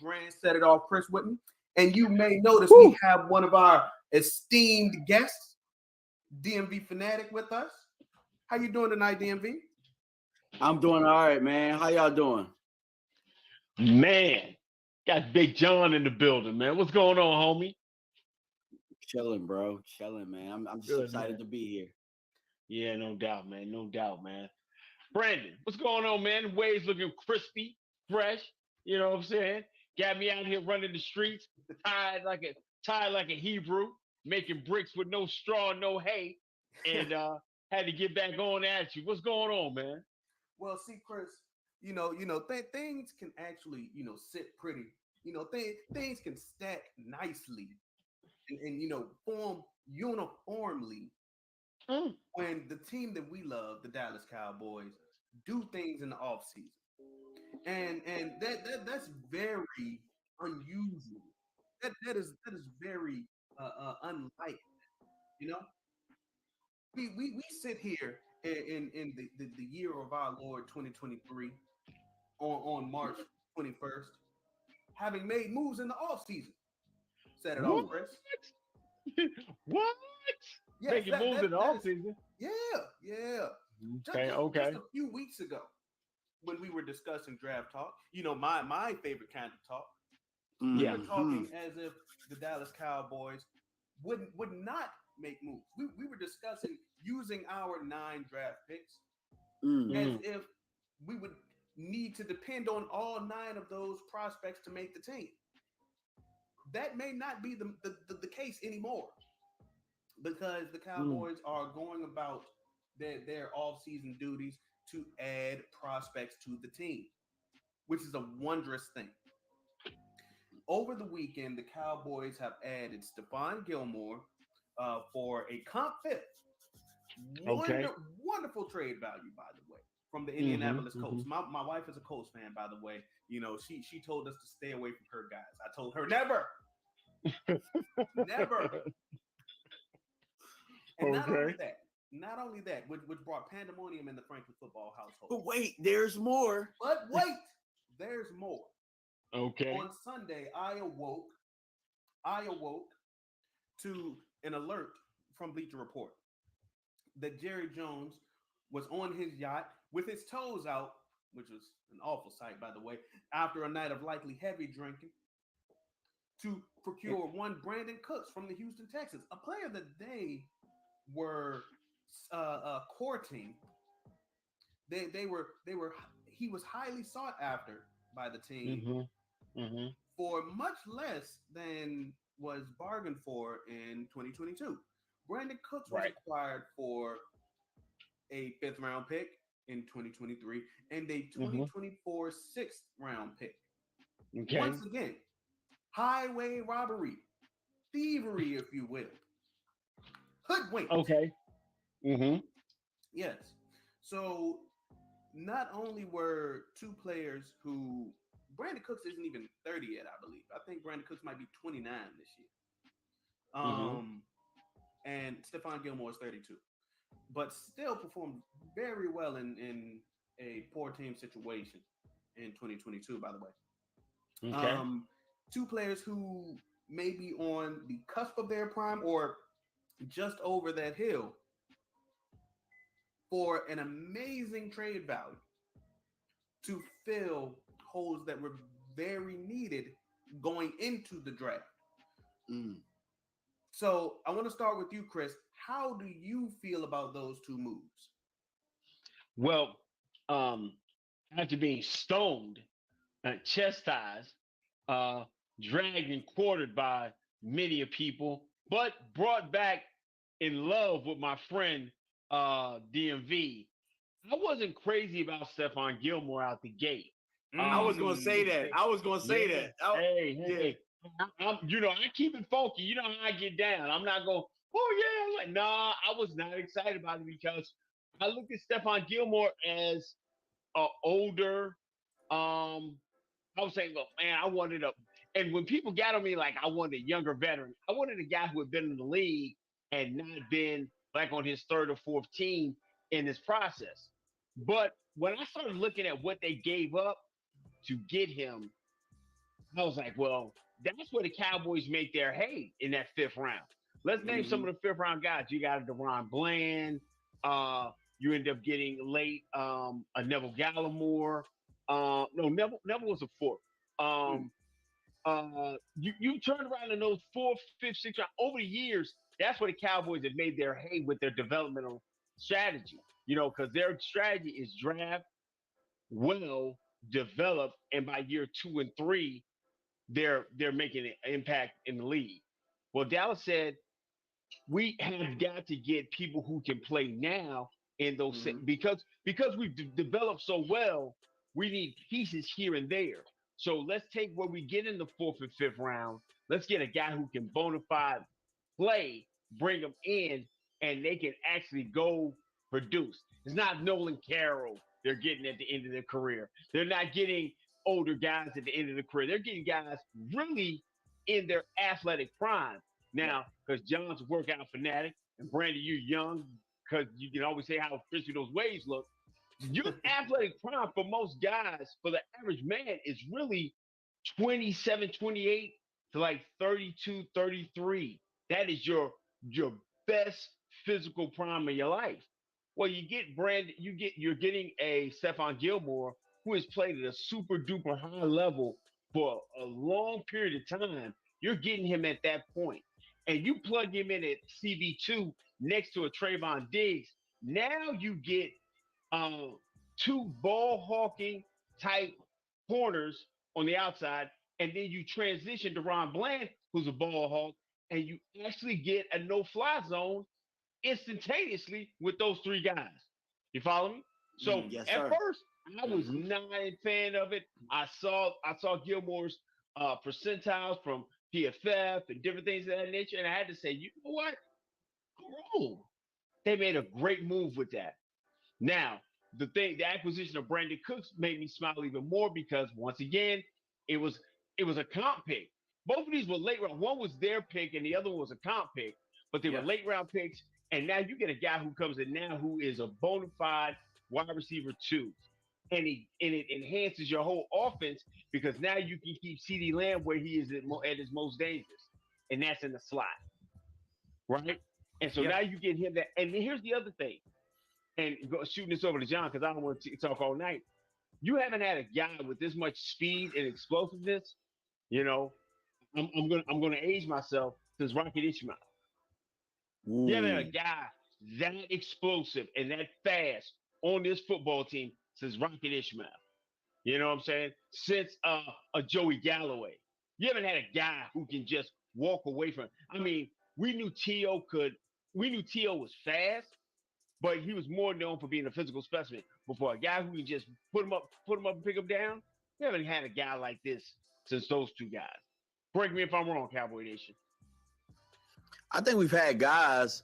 Grand Set It Off, Chris Whitman. And you may notice Woo. we have one of our esteemed guests, DMV Fanatic, with us. How you doing tonight, DMV? I'm doing all right, man. How y'all doing? Man, got Big John in the building, man. What's going on, homie? Chilling, bro. Chilling, man. I'm just Good, excited man. to be here. Yeah, no doubt, man. No doubt, man. Brandon, what's going on, man? Waves looking crispy, fresh. You know what I'm saying? Got me out here running the streets, tied like a Hebrew, making bricks with no straw, no hay, and had to get back on at you. What's going on, man? Well, see, Chris, things can actually, sit pretty. Things can stack nicely and form uniformly Mm. when the team that we love, the Dallas Cowboys, do things in the offseason. And that's very unusual. That is very unlike, you know. We sit here in the year of our Lord 2023 on March 21st, having made moves in the offseason. Set it off, What? Chris. What? Yes, Making moves in the that is offseason. yeah. Just, Okay, just okay. just a few weeks ago when we were discussing draft talk, my favorite kind of talk. We Yeah. were talking as if the Dallas Cowboys would not make moves. We were discussing using our 9 draft picks as Mm. if we would need to depend on all 9 of those prospects to make the team. That may not be the case anymore because the Mm. Cowboys are going about their offseason duties to add prospects to the team, which is a wondrous thing. Over the weekend, the Cowboys have added Stephon Gilmore for a comp fifth. Okay. Wonderful trade value, by the way, from the Mm-hmm. Indianapolis Colts. My wife is a Colts fan, by the way. She told us to stay away from her guys. I told her never, never. And Okay. not only that, which brought pandemonium in the Franklin football household. But wait, there's more. But wait, there's more. Okay. On Sunday, I awoke to an alert from Bleacher Report that Jerry Jones was on his yacht with his toes out, which was an awful sight, by the way, after a night of likely heavy drinking, to procure one Brandon Cooks from the Houston Texans, a player that they were courting. He was highly sought after by the team Mm-hmm. Mm-hmm. for much less than was bargained for in 2022. Brandon Cooks was Right. acquired for a 5th round pick in 2023 and a Mm-hmm. 2024 6th round pick. Okay. Once again, highway robbery, thievery, if you will, hoodwink. Okay. Mm-hmm. Yes. So not only were 2 players who Brandon Cooks isn't even 30 yet, I believe. I think Brandon Cooks might be 29 this year. Mm-hmm. And Stephon Gilmore is 32, but still performed very well in a poor team situation in 2022, by the way. Okay. 2 players who may be on the cusp of their prime or just over that hill for an amazing trade value to fill holes that were very needed going into the draft. Mm. So I want to start with you, Chris. How do you feel about those 2 moves? Well, after being stoned, chastised, uh, dragged and quartered by many a people, but brought back in love with my friend DMV. I wasn't crazy about Stephon Gilmore out the gate. I was gonna say that. I was gonna say Yeah. that. Hey. I keep it funky. You know how I get down. I'm not going, oh yeah. Like, nah, I was not excited about it because I looked at Stephon Gilmore as older. I was saying, look, man, I wanted a, and when people got on me like I wanted a younger veteran, I wanted a guy who had been in the league and not been like on his 3rd or 4th team in this process. But when I started looking at what they gave up to get him, I was like, well, that's where the Cowboys make their hay in that fifth round. Let's name some Mm-hmm. of the fifth round guys. You got a Deron Bland. Uh, you end up getting late a Neville Gallimore. No, Neville was a fourth. Um, you turn around in those fourth, fifth, sixth round over the years. That's where the Cowboys have made their hay with their developmental strategy. Because their strategy is draft well, develop, and by year 2 and 3, they're making an impact in the league. Well, Dallas said we have got to get people who can play now in those Mm-hmm. because we've developed so well. We need pieces here and there. So let's take what we get in the fourth and fifth round. Let's get a guy who can bona fide play, bring them in, and they can actually go produce. It's not Nolan Carroll they're getting at the end of their career. They're not getting older guys at the end of the career. They're getting guys really in their athletic prime. Yeah. Now, because John's a workout fanatic, and Brandon, you're young, because you can always say how crispy those waves look. Your athletic prime for most guys, for the average man, is really 27, 28 to like 32, 33. That is your best physical prime of your life. Well, you get Brandon, you're getting a Stephon Gilmore who has played at a super duper high level for a long period of time. You're getting him at that point. And you plug him in at CB2 next to a Trayvon Diggs. Now you get um, two ball hawking type corners on the outside, and then you transition to Ron Bland, who's a ball hawk, and you actually get a no-fly zone instantaneously with those three guys. You follow me? So Yes, at sir. first, I was Mm-hmm. not a fan of it. I saw Gilmore's percentiles from PFF and different things of that nature, and I had to say, you know what? I'm wrong. They made a great move with that. Now, the acquisition of Brandon Cooks made me smile even more because once again, it was it was a comp pick. Both of these were late round. One was their pick and the other one was a comp pick, but they were Yes. late round picks. And now you get a guy who comes in now who is a bona fide wide receiver too. And it enhances your whole offense because now you can keep CD Lamb where he is at his most dangerous, and that's in the slot, right? And so Yeah. now you get him that. And then here's the other thing, and shooting this over to John because I don't want to talk all night. You haven't had a guy with this much speed and explosiveness. You know, I'm gonna age myself since Rocket Ishmael. You haven't had a Ooh. guy that explosive and that fast on this football team since Rocket Ishmael. You know what I'm saying? Since a Joey Galloway. You haven't had a guy who can just walk away from. I mean, we knew T.O. could. We knew T.O. was fast, but he was more known for being a physical specimen. But for a guy who can just put him up and pick him down, we haven't had a guy like this since those two guys. Correct me if I'm wrong, Cowboy Nation. I think we've had guys.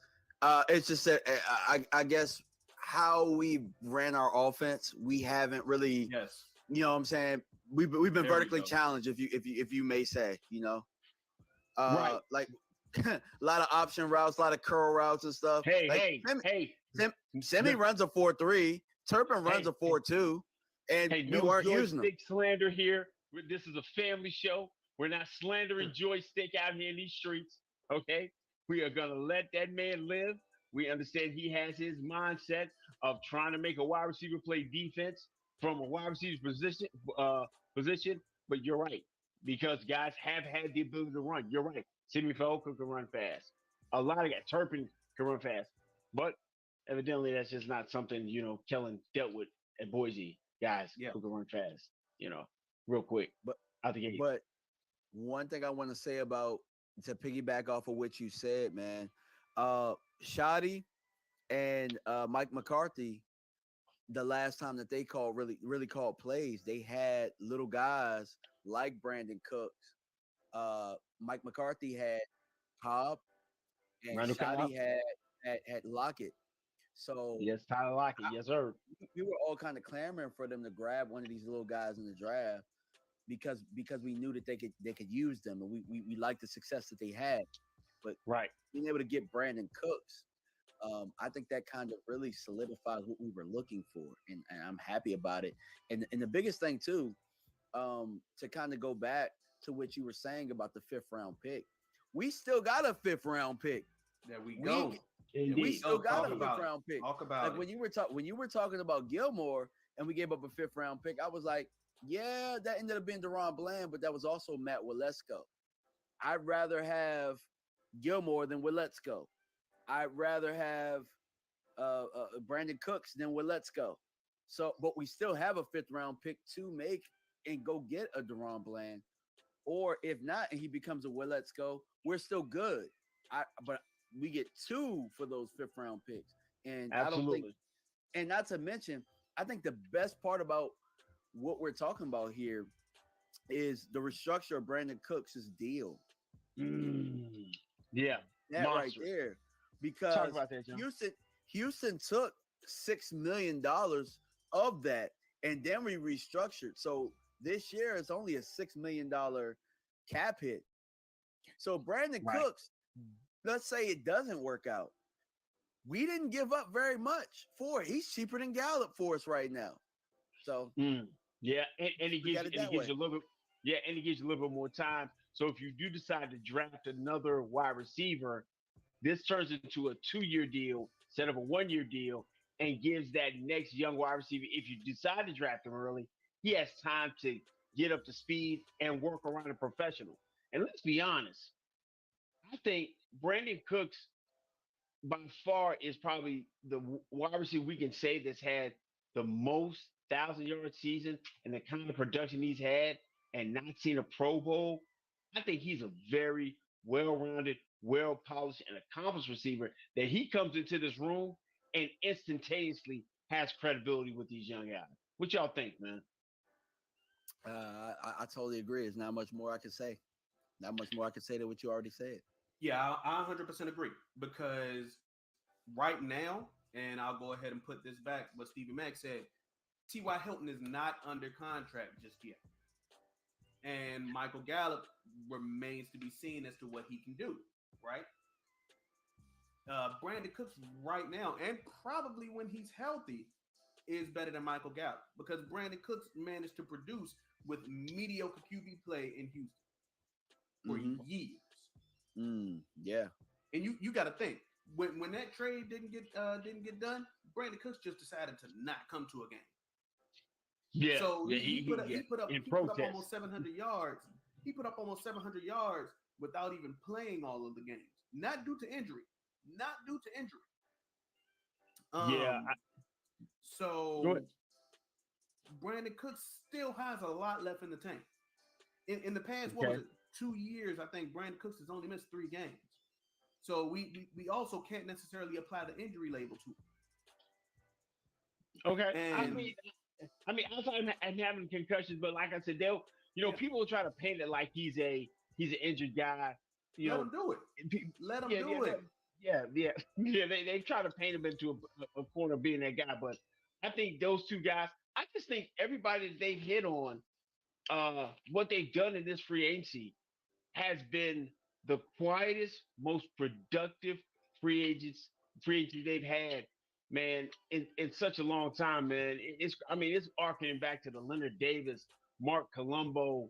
It's just that I guess how we ran our offense, we haven't really. Yes. You know what I'm saying? We've been There we vertically go. challenged, if you may say. Right. Like a lot of option routes, a lot of curl routes and stuff. Hey, Like hey, hey. Semi runs a 4-3, Turpin runs Hey, a 4-2, and Hey, we no weren't using them. joystick slander here. This is a family show. We're not slandering joystick out here in these streets. Okay, we are gonna let that man live. We understand he has his mindset of trying to make a wide receiver play defense from a wide receiver position. But you're right because guys have had the ability to run. You're right. Sidney Falco can run fast. A lot of guys, Turpin can run fast, but evidently that's just not something Kellen dealt with at Boise. Guys Yeah. who can run fast, real quick But out the gate. but one thing I want to say about to piggyback off of what you said, man, Shoddy and Mike McCarthy, the last time that they called really called plays, they had little guys like Brandon Cooks. Mike McCarthy had Cobb, and Randall Cobb, Shoddy had Lockett. So yes, Tyler Lockett, I, yes sir. we were all kind of clamoring for them to grab one of these little guys in the draft because we knew that they could use them, and we liked the success that they had. But Right, being able to get Brandon Cooks, I think that kind of really solidifies what we were looking for, and I'm happy about it. And the biggest thing too, to kind of go back to what you were saying about the 5th-round pick. We still got a 5th-round pick. There we We go. we still got a Talk about 5th-round pick. Talk about Like it. when you were talking about Gilmore and we gave up a 5th-round pick, I was like, yeah, that ended up being Deron Bland, but that was also Matt Waletzko. I'd rather have Gilmore than Waletzko. I'd rather have Brandon Cooks than Waletzko. So, but we still have a 5th-round pick to make and go get a Deron Bland. Or if not, and he becomes a Waletzko, we're still good. But we get 2 for those 5th-round picks. And Absolutely. I don't think, and not to mention, I think the best part about what we're talking about here is the restructure of Brandon Cooks' deal. Yeah. That Monster. right there. Because Talk about that, John. Houston took $6 million of that, and then we restructured. So this year it's only a $6 million cap hit. So Brandon Cooks, let's say it doesn't work out. We didn't give up very much for it. He's cheaper than Gallup for us right now. So yeah, and he gives you a little bit. Yeah, and he gives you a little bit more time. So if you do decide to draft another wide receiver, this turns into a 2-year deal instead of a 1-year deal, and gives that next young wide receiver, if you decide to draft him early, he has time to get up to speed and work around a professional. And let's be honest, I think Brandon Cooks by far is probably the wide receiver we can say that's had the most 1,000-yard season and the kind of production he's had and not seen a Pro Bowl. I think he's a very well-rounded, well-polished, and accomplished receiver that he comes into this room and instantaneously has credibility with these young guys. What y'all think, man? I totally agree. There's not much more I can say. Not much more I can say than what you already said. Yeah, I 100% agree, because right now, and I'll go ahead and put this back, what Stevie Mack said, T.Y. Hilton is not under contract just yet. And Michael Gallup remains to be seen as to what he can do, right? Brandon Cooks right now, and probably when he's healthy, is better than Michael Gallup, because Brandon Cooks managed to produce with mediocre QB play in Houston for years. Yeah. And you got to think, when that trade didn't get done, Brandon Cooks just decided to not come to a game. Yeah. So yeah, he put up almost 700 yards. He put up almost 700 yards without even playing all of the games, not due to injury. So Brandon Cooks still has a lot left in the tank. In the past, what was it, 2 years? I think Brandon Cooks has only missed 3 games. So we also can't necessarily apply the injury label to him. Okay. And I mean, outside of having concussions, but like I said, people will try to paint it like he's an injured guy. Let him do it. Let him do it. Yeah. They try to paint him into a corner of being that guy, but I think those two guys. I just think everybody that they've hit on, what they've done in this free agency has been the quietest, most productive free agents they've had, man, in such a long time, man. It's arcing back to the Leonard Davis, Mark Colombo,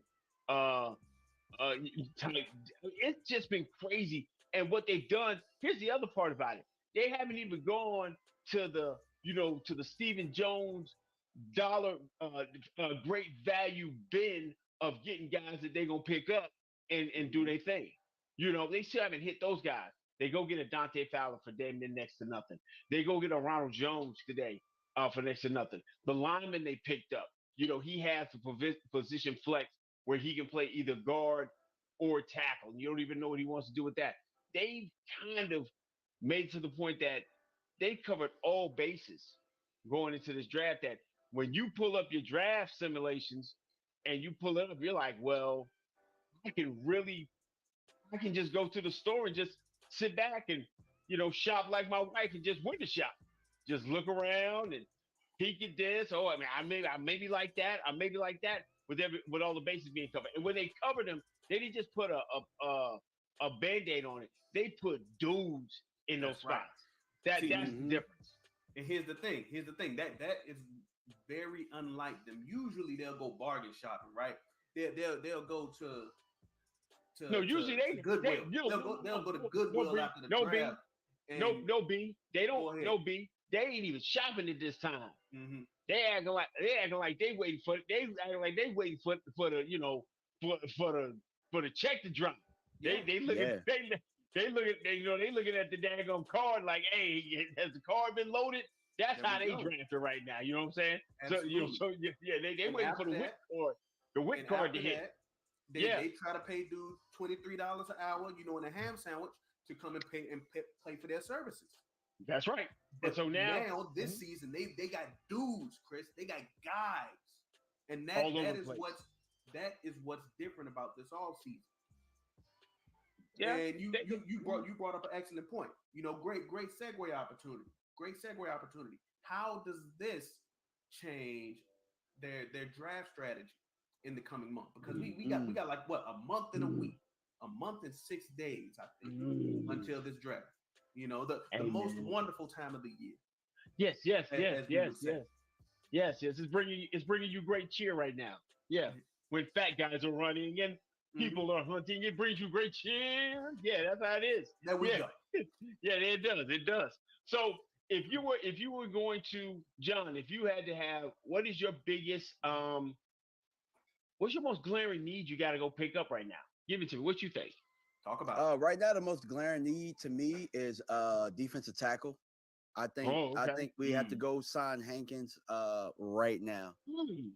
it's just been crazy. And what they've done, here's the other part about it. They haven't even gone to the Stephen Jones dollar great value bin of getting guys that they're gonna pick up and do their thing. They still haven't hit those guys. They go get a Dante Fowler for damn near next to nothing. They go get a Ronald Jones today for next to nothing. The lineman they picked up, he has the position flex where he can play either guard or tackle. You don't even know what he wants to do with that. They've kind of made to the point that they covered all bases going into this draft, that when you pull up your draft simulations and you pull it up, you're like, well, I can just go to the store and just sit back and, shop like my wife and just window shop. Just look around and peek at this. Oh, I maybe like that. I maybe like that with all the bases being covered. And when they covered them, they didn't just put a Band-Aid on it. They put dudes in those spots. That's the difference. And here's the thing. That is very unlike them. Usually they'll go bargain shopping, right? they'll go No, usually to Goodwill. They'll go to Goodwill after the draft. No B. They don't. Go ahead. No B. They ain't even shopping at this time. Mm-hmm. They acting like they waiting for the for the check to drop. Yeah. They look at they looking at the daggone card like, hey, has the card been loaded? That's There how we they go. drafted right now. You know what I'm saying? Absolutely. They And waiting for the after whip that- card, the whip And card to after hit. that, they try to pay dudes $23 an hour, in a ham sandwich to come and pay for their services. That's right. But And so now this season they got dudes, Chris. They got guys, and All over that the is place. what's different about this all season. yeah, And you brought up an excellent point. Great segue opportunity. Great segue opportunity. How does this change their draft strategy in the coming month? Because we got like what, a month and a week, a month and 6 days, I think, until this draft. The most wonderful time of the year. Yes. as we would say. Yes. It's bringing you great cheer right now. Yeah. When fat guys are running and people are hunting, it brings you great cheer. Yeah, that's how it is. There we go. Yeah, it does. So if you were going to, John, if you had to have, what is your biggest what's your most glaring need you got to go pick up right now? Give it to me. What you think? Talk about it. Right now, the most glaring need to me is defensive tackle. I think we have to go sign Hankins right now.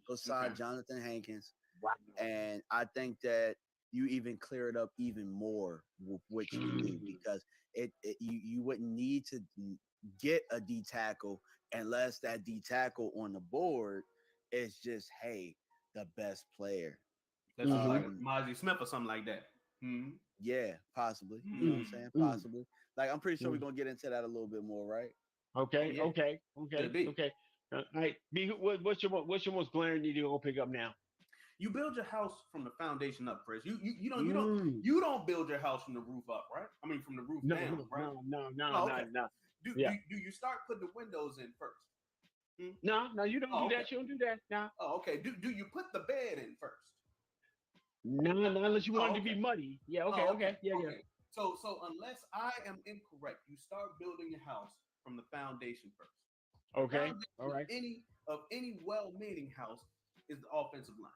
Go sign Jonathan Hankins. Wow. And I think that you even clear it up even more with what you can do, because you wouldn't need to get a D tackle unless that D tackle on the board is just, hey, the best player. That's like Mozzie Smith or something like that. Mm-hmm. Yeah, possibly. You know what I'm saying? Possibly. Like, I'm pretty sure we're gonna get into that a little bit more, right? Okay. Yeah. Okay. All right. B, what's your most glaring need to go pick up now? You build your house from the foundation up, Chris. You don't build your house from the roof up, right? I mean, from the roof down, right? No. Do you start putting the windows in first? No, you don't do that. You don't do that. No. Oh, okay. Do you put the bed in first? No, unless you want it to be muddy. Yeah. Okay. Yeah. So unless I am incorrect, you start building your house from the foundation first. Okay. Foundation All right. Of any well-meaning house is the offensive line.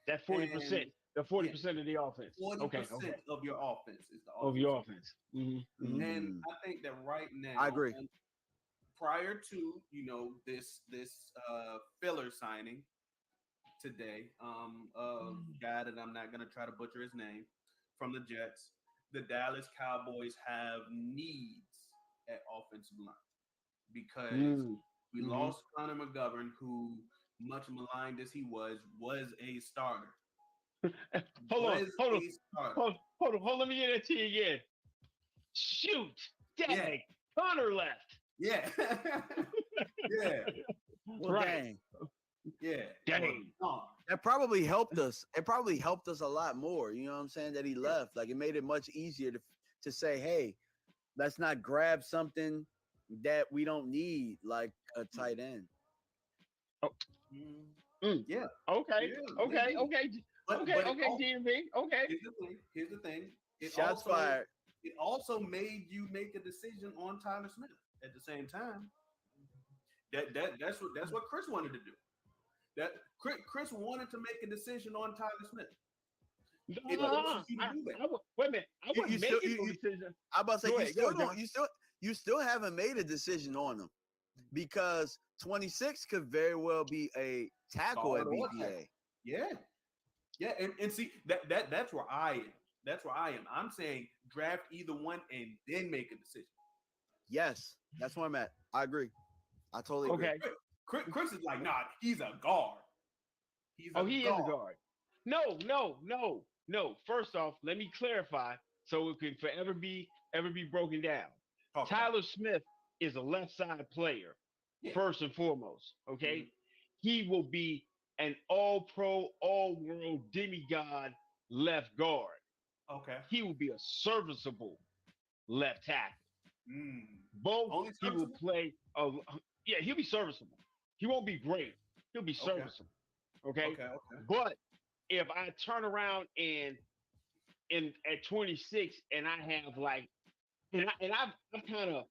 That 40%. The 40% of the offense. 40% of your offense is the offense. Of your offense. Mm-hmm. And I think that right now, I agree. Prior to this filler signing today, a guy that I'm not gonna try to butcher his name, from the Jets, the Dallas Cowboys have needs at offensive line because we lost Connor McGovern, who, much maligned as he was a starter. Hold on. Let me get that to you again. Shoot, dang, Connor left. Yeah, yeah. Well, Right. dang. That probably helped us. It probably helped us a lot more. You know what I'm saying? That he left. Like, it made it much easier to say, hey, let's not grab something that we don't need, like a tight end. Yeah. Okay. But DMV. Okay. Here's the thing. Shots fired. It also made you make a decision on Tyler Smith at the same time. That's what Chris wanted to do. That Chris wanted to make a decision on Tyler Smith. Wait a minute. I wasn't making no decision. I'm about to say you still haven't made a decision on him, because 26 could very well be a tackle at BDA. Yeah, and see that's where I am. That's where I am. I'm saying draft either one and then make a decision. Yes, that's where I'm at. I agree. I totally agree. Okay. Chris is like, nah, he's a guard. He is a guard. No. First off, let me clarify so it can forever be broken down. Tyler Smith is a left side player, first and foremost. Okay. He will be an all-pro, all-world demigod left guard. Okay. He will be a serviceable left tackle. Both he will play. He'll be serviceable. He won't be great. He'll be serviceable. Okay. Okay. Okay. But if I turn around and at 26 and I have like I've kind of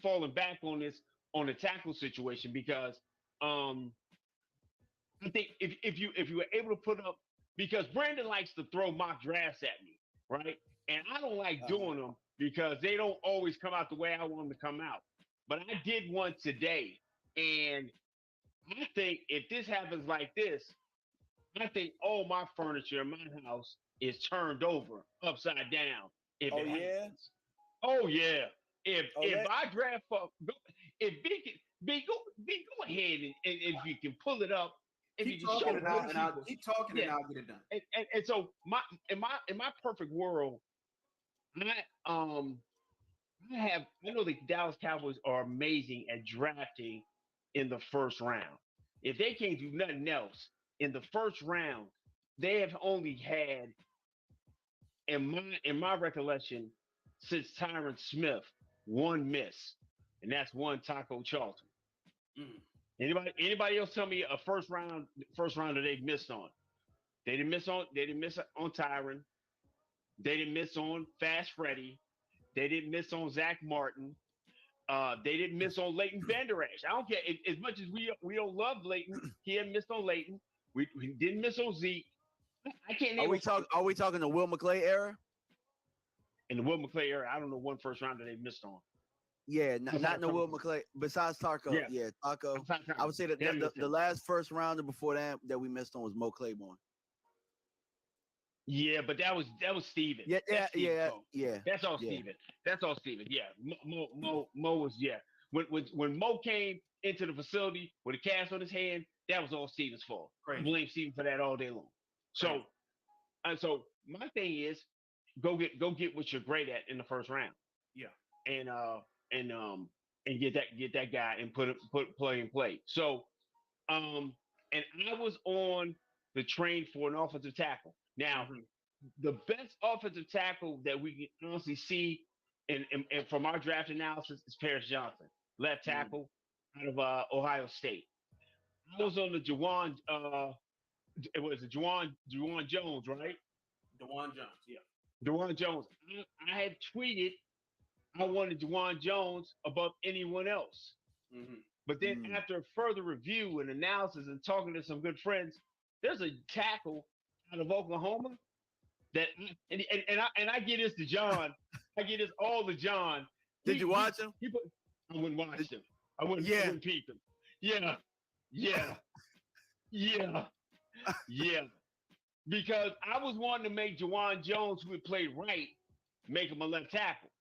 fallen back on this on the tackle situation because um I think if you were able to put up because Brandon likes to throw mock drafts at me, right? And I don't like doing them because they don't always come out the way I want them to come out. But I did one today, and I think if this happens like this, I think all my furniture in my house is turned over upside down if Oh it yeah. happens. Oh yeah. Oh If that. I draft up, if go ahead and if you can pull it up, if you Keep can show talking, and the I'll people, keep talking, yeah. and I'll get it done. And so in my perfect world, I I know the Dallas Cowboys are amazing at drafting in the first round. If they can't do nothing else in the first round, they have only had in my recollection since Tyron Smith one miss, and that's one Taco Charlton. Mm. Anybody else tell me a first rounder they've missed on? They didn't miss on Tyron. They didn't miss on Fast Freddy. They didn't miss on Zach Martin. They didn't miss on Leighton Vander Esch. I don't care as much as we don't love Leighton. He hadn't missed on Leighton. We didn't miss on Zeke. I can't name. Are we talking the Will McClay era? In the Will McClay era, I don't know one first rounder they missed on. Yeah, not in the Will McClay. Besides Taco, yeah, Taco. I would say that the last first rounder before that we missed on was Mo Claiborne. Yeah, but that was Steven. Yeah. That's all Steven. That's all Steven. Yeah, Mo was When Mo came into the facility with a cast on his hand, that was all Steven's fault. Crazy. I blame Steven for that all day long. So, so my thing is, go get what you're great at in the first round. Yeah. And get that guy and play and play. So, and I was on the train for an offensive tackle. Now, the best offensive tackle that we can honestly see and from our draft analysis is Paris Johnson, left tackle out of Ohio State. I was on the Juwan Jones, right? DeJuan Jones, yeah. DeJuan Jones. I had tweeted I wanted DeJuan Jones above anyone else. Mm-hmm. But then after further review and analysis and talking to some good friends, there's a tackle out of Oklahoma that and I get this to John. I get this all to John. Did you watch him? I wouldn't watch him. I wouldn't peep him. Yeah. Because I was wanting to make Juwan Jones, who had played right, make him a left tackle.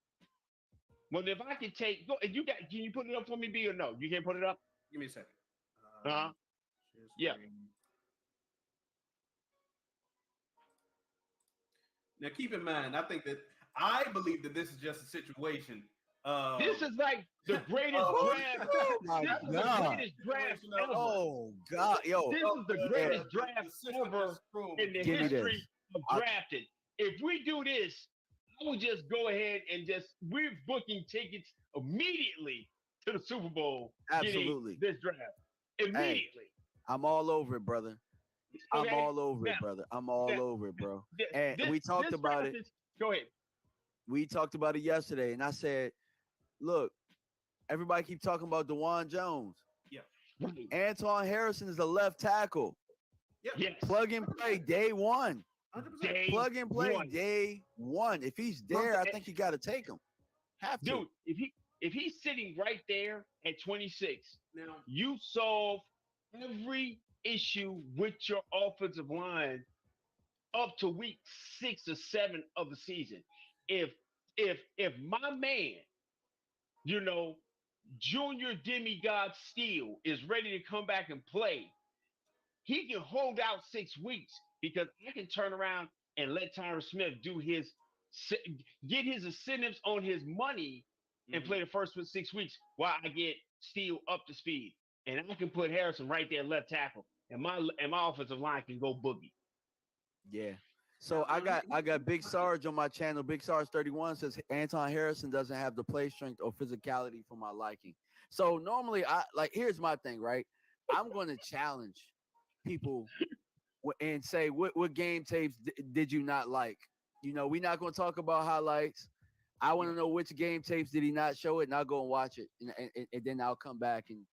Well, if I could take, can you put it up for me, B, or no? You can't put it up? Give me a second. Yeah. Now, keep in mind, I believe that this is just a situation. This is like the greatest draft. This is the greatest draft ever. Oh God, yo! This is the greatest draft ever in the history of drafting. If we do this, I would just go ahead and we're booking tickets immediately to the Super Bowl. Absolutely, this draft immediately. Hey, I'm all over it, brother. Okay. I'm all over it, brother. I'm all over it, bro. And we talked about it. Go ahead. We talked about it yesterday, and I said, look, everybody keep talking about DeJuan Jones. Yeah. Right. Antoine Harrison is a left tackle. Yeah. Yes. Plug and play day one. 100%. Plug and play day one. If he's there, I think you got to take him. Have to. Dude, if he's sitting right there at 26, now you solve every issue with your offensive line up to week 6 or 7 of the season. If my man, Junior Demigod Steele is ready to come back and play, he can hold out 6 weeks because I can turn around and let Tyron Smith get his incentives on his money and play the first 6 weeks while I get Steele up to speed. And I can put Harrison right there left tackle. And my offensive line can go boogie. Yeah. So I got Big Sarge on my channel. Big Sarge 31 says Anton Harrison doesn't have the play strength or physicality for my liking. So normally here's my thing, right? I'm going to challenge people and say what game tapes did you not like? We're not going to talk about highlights. I want to know which game tapes did he not show it, and I'll go and watch it, and then I'll come back and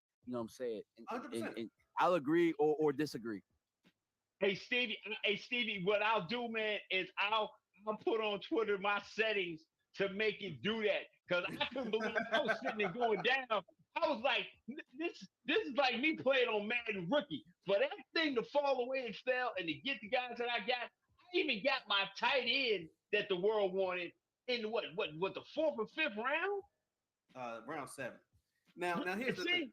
say it, and I'll agree or disagree. Hey Stevie, what I'll do, man, is I'll put on Twitter my settings to make it do that. Cause I couldn't believe I was sitting there going down. I was like, this is like me playing on Madden Rookie. For that thing to fall away and fell and to get the guys that I got, I even got my tight end that the world wanted in what the 4th or 5th round? Round 7. Now here's the thing.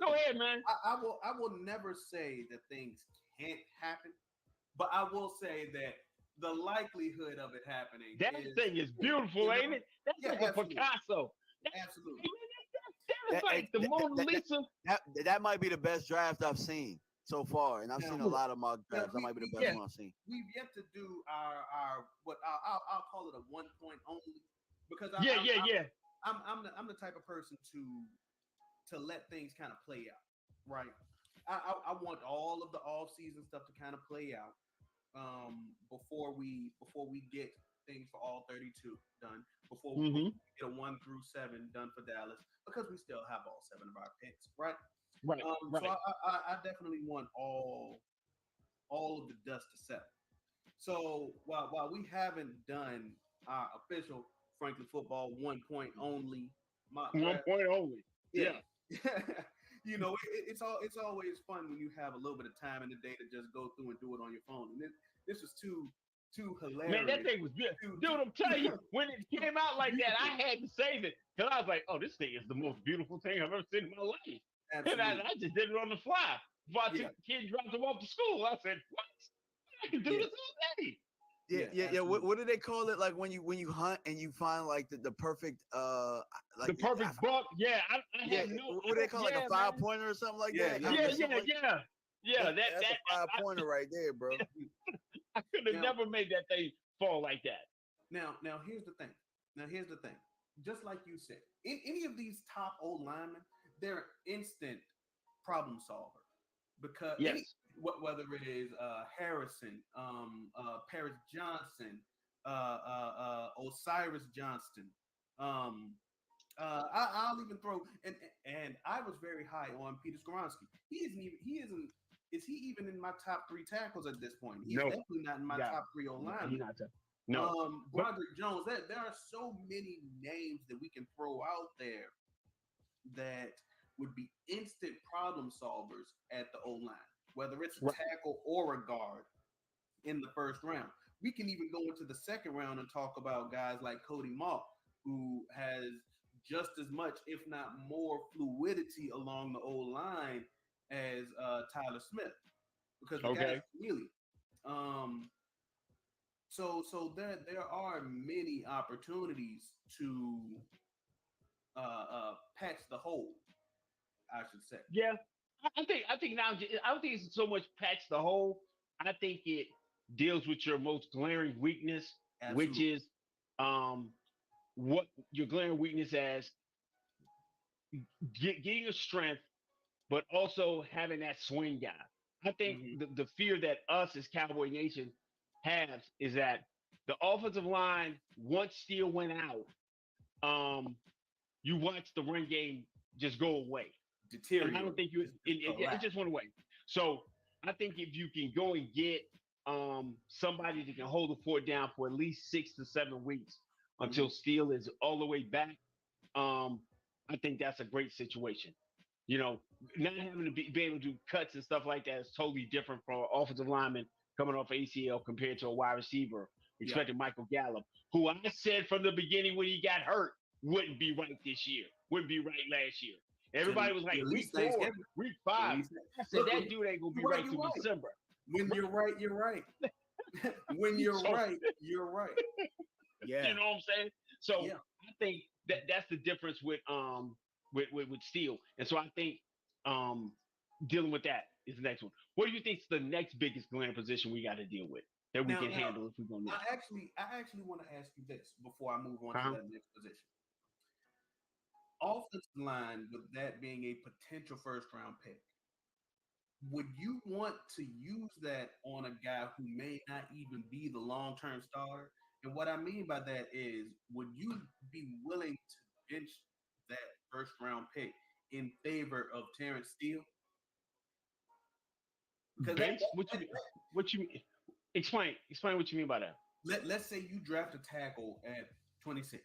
Go ahead, man. I will never say that things can't happen, but I will say that the likelihood of it happening. That thing is beautiful, ain't it? That's like absolutely. A Picasso. Absolutely. That is like the Mona Lisa. That might be the best draft I've seen so far, and I've seen a lot of mock drafts. That might be the best one I've seen. We've yet to do our what I'll call it a 1 point only, because I'm the type of person to let things kind of play out, right? I want all of the off-season stuff to kind of play out before we get things for all 32 done, before we get a 1 through 7 done for Dallas, because we still have all 7 of our picks, right? Right. So I definitely want all of the dust to settle. So while we haven't done our official Franklin Football 1 point only, 1 point only, yeah. It's always fun when you have a little bit of time in the day to just go through and do it on your phone. And this was too hilarious. Man, that thing was good. Dude, I'm telling you, when it came out like that, I had to save it. Because I was like, oh, this thing is the most beautiful thing I've ever seen in my life. Absolutely. And I just did it on the fly. Before I took the kids, dropped them off to school, I said, what? I can do this all day. Yeah. What do they call it? Like when you hunt and you find like the perfect like the perfect buck. Yeah, I had no. What do they call it, like a 5-pointer or something like that? Yeah. That's a 5-pointer right there, bro. I could have never made that thing fall like that. Now here's the thing. Just like you said, any of these top old linemen, they're instant problem solver, because whether it is Harrison, Paris Johnson, Osiris Johnston, I'll even throw and I was very high on Peter Skoronski. Is he even in my top 3 tackles at this point? He's definitely not in my top 3 O-linemen. No. Broderick Jones. There are so many names that we can throw out there that would be instant problem solvers at the O-line, whether it's a tackle or a guard in the first round. We can even go into the second round and talk about guys like Cody Mauch, who has just as much, if not more, fluidity along the O-line as Tyler Smith, because the guy's really. So there are many opportunities to patch the hole, I should say. Yeah, I think now I don't think it's so much patch the hole. I think it deals with your most glaring weakness, which is what your glaring weakness as getting a strength, but also having that swing guy. I think the fear that us as Cowboy Nation has is that the offensive line, once Steele went out, you watch the run game just go away. Deteriorate. And I don't think it just went away. So I think if you can go and get somebody that can hold the fort down for at least 6 to 7 weeks until Steele is all the way back, I think that's a great situation. Not having to be able to do cuts and stuff like that is totally different from an offensive lineman coming off ACL compared to a wide receiver, expecting Michael Gallup, who I said from the beginning when he got hurt wouldn't be right this year, wouldn't be right last year. Everybody was like, week 4, week 5. I said, that dude ain't going to be right through December. When you're right, you're right. When you're right, you're right. Yeah. You know what I'm saying? So I think that's the difference with Steele. And so I think dealing with that is the next one. What do you think is the next biggest glaring position we got to deal with that we can handle if we're going to? I actually want to ask you this before I move on to that next position. Offensive line, with that being a potential first-round pick, would you want to use that on a guy who may not even be the long-term starter? And what I mean by that is, would you be willing to bench that first round pick in favor of Terrence Steele? Because Bench? What you mean? What you mean? Explain what you mean by that. let's say you draft a tackle at 26.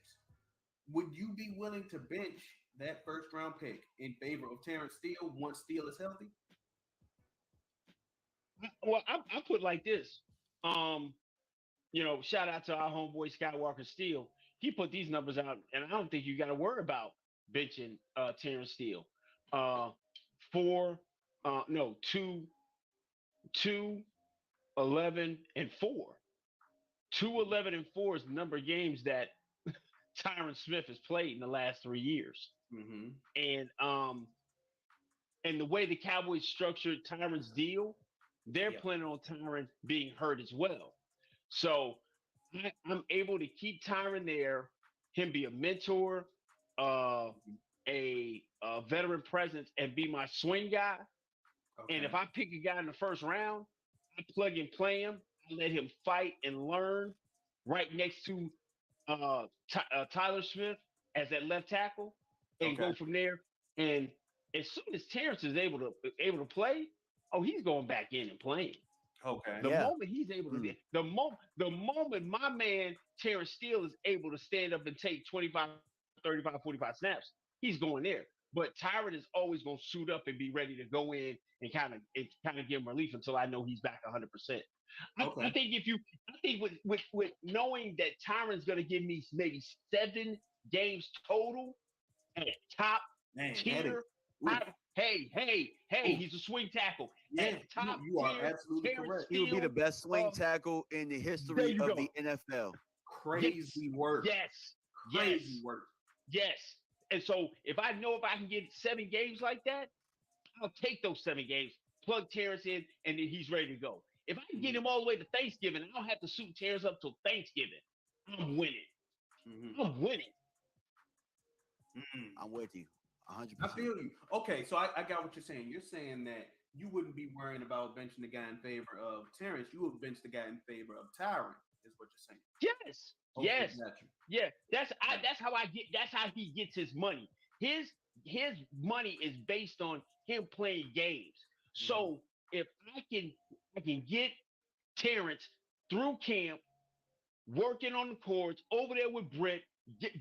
Would you be willing to bench that first round pick in favor of Terrence Steele once Steele is healthy? Well, I put it like this. Um, shout out to our homeboy Skywalker Steele. He put these numbers out, and I don't think you got to worry about benching Terrence Steele. Uh, four, no, two, 11, and 4. 2, 11, and 4 is the number of games that Tyron Smith has played in the last 3 years. Mm-hmm. And the way the Cowboys structured Tyron's deal, they're planning on Tyron being hurt as well. So I'm able to keep Tyron there, him be a mentor, a veteran presence, and be my swing guy. Okay. And if I pick a guy in the first round, I plug and play him. I let him fight and learn right next to Tyler Smith as that left tackle, and go from there. And as soon as Terrence is able to play, oh, he's going back in and playing. Okay. The moment he's able to, the moment my man Terrence Steele is able to stand up and take 25, 35, 45 snaps, he's going there. But Tyron is always going to suit up and be ready to go in and kind of give him relief until I know he's back 100%. I think with knowing that Tyron's going to give me maybe 7 games total at top tier. Hey, he's a swing tackle. Yeah, top you are tier, absolutely Terrence correct. He would be the best swing tackle in the history of the NFL. Crazy work. Crazy work. Yes. And so if I can get 7 games like that, I'll take those 7 games, plug Terrence in, and then he's ready to go. If I can get him all the way to Thanksgiving, I don't have to suit Terrence up till Thanksgiving. I'm winning. Mm-hmm. I'm winning. I'm with you. 100%. I feel you. Okay, so I got what you're saying. You're saying that you wouldn't be worrying about benching the guy in favor of Terrence. You would bench the guy in favor of Tyron, is what you're saying. Yes. Okay, yes. Gotcha. Yeah. That's how he gets his money. His money is based on him playing games. Mm-hmm. So if I can get Terrence through camp, working on the courts, over there with Britt,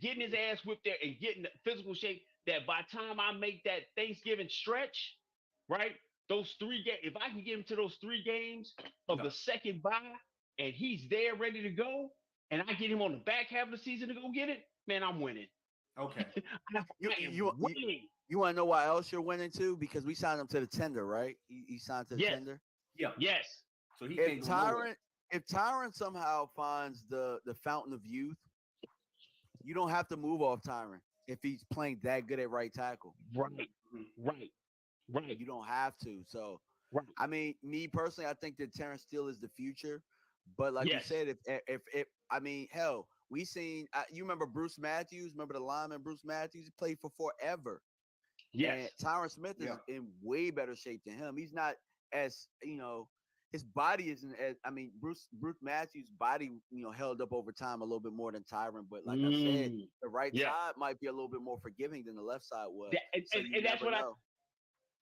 getting his ass whipped there and getting the physical shape, that by the time I make that Thanksgiving stretch, right, those 3 games, if I can get him to those 3 games of the second bye and he's there ready to go, and I get him on the back half of the season to go get it, man, I'm winning. Okay. You want to know why else you're winning too? Because we signed him to the tender, right? He signed to the tender. Yeah. Yes. So if Tyron somehow finds the fountain of youth, you don't have to move off Tyron if he's playing that good at right tackle. Right. You don't have to. So, I mean, me personally, I think that Terrence Steele is the future. But like you said, if I mean, hell, we seen. You remember Bruce Matthews? Remember the lineman Bruce Matthews? He played for forever. Yes. And Tyron Smith is in way better shape than him. He's not as his body isn't as. I mean, Bruce Matthews' body held up over time a little bit more than Tyron. But like I said, the right side might be a little bit more forgiving than the left side was. And that's what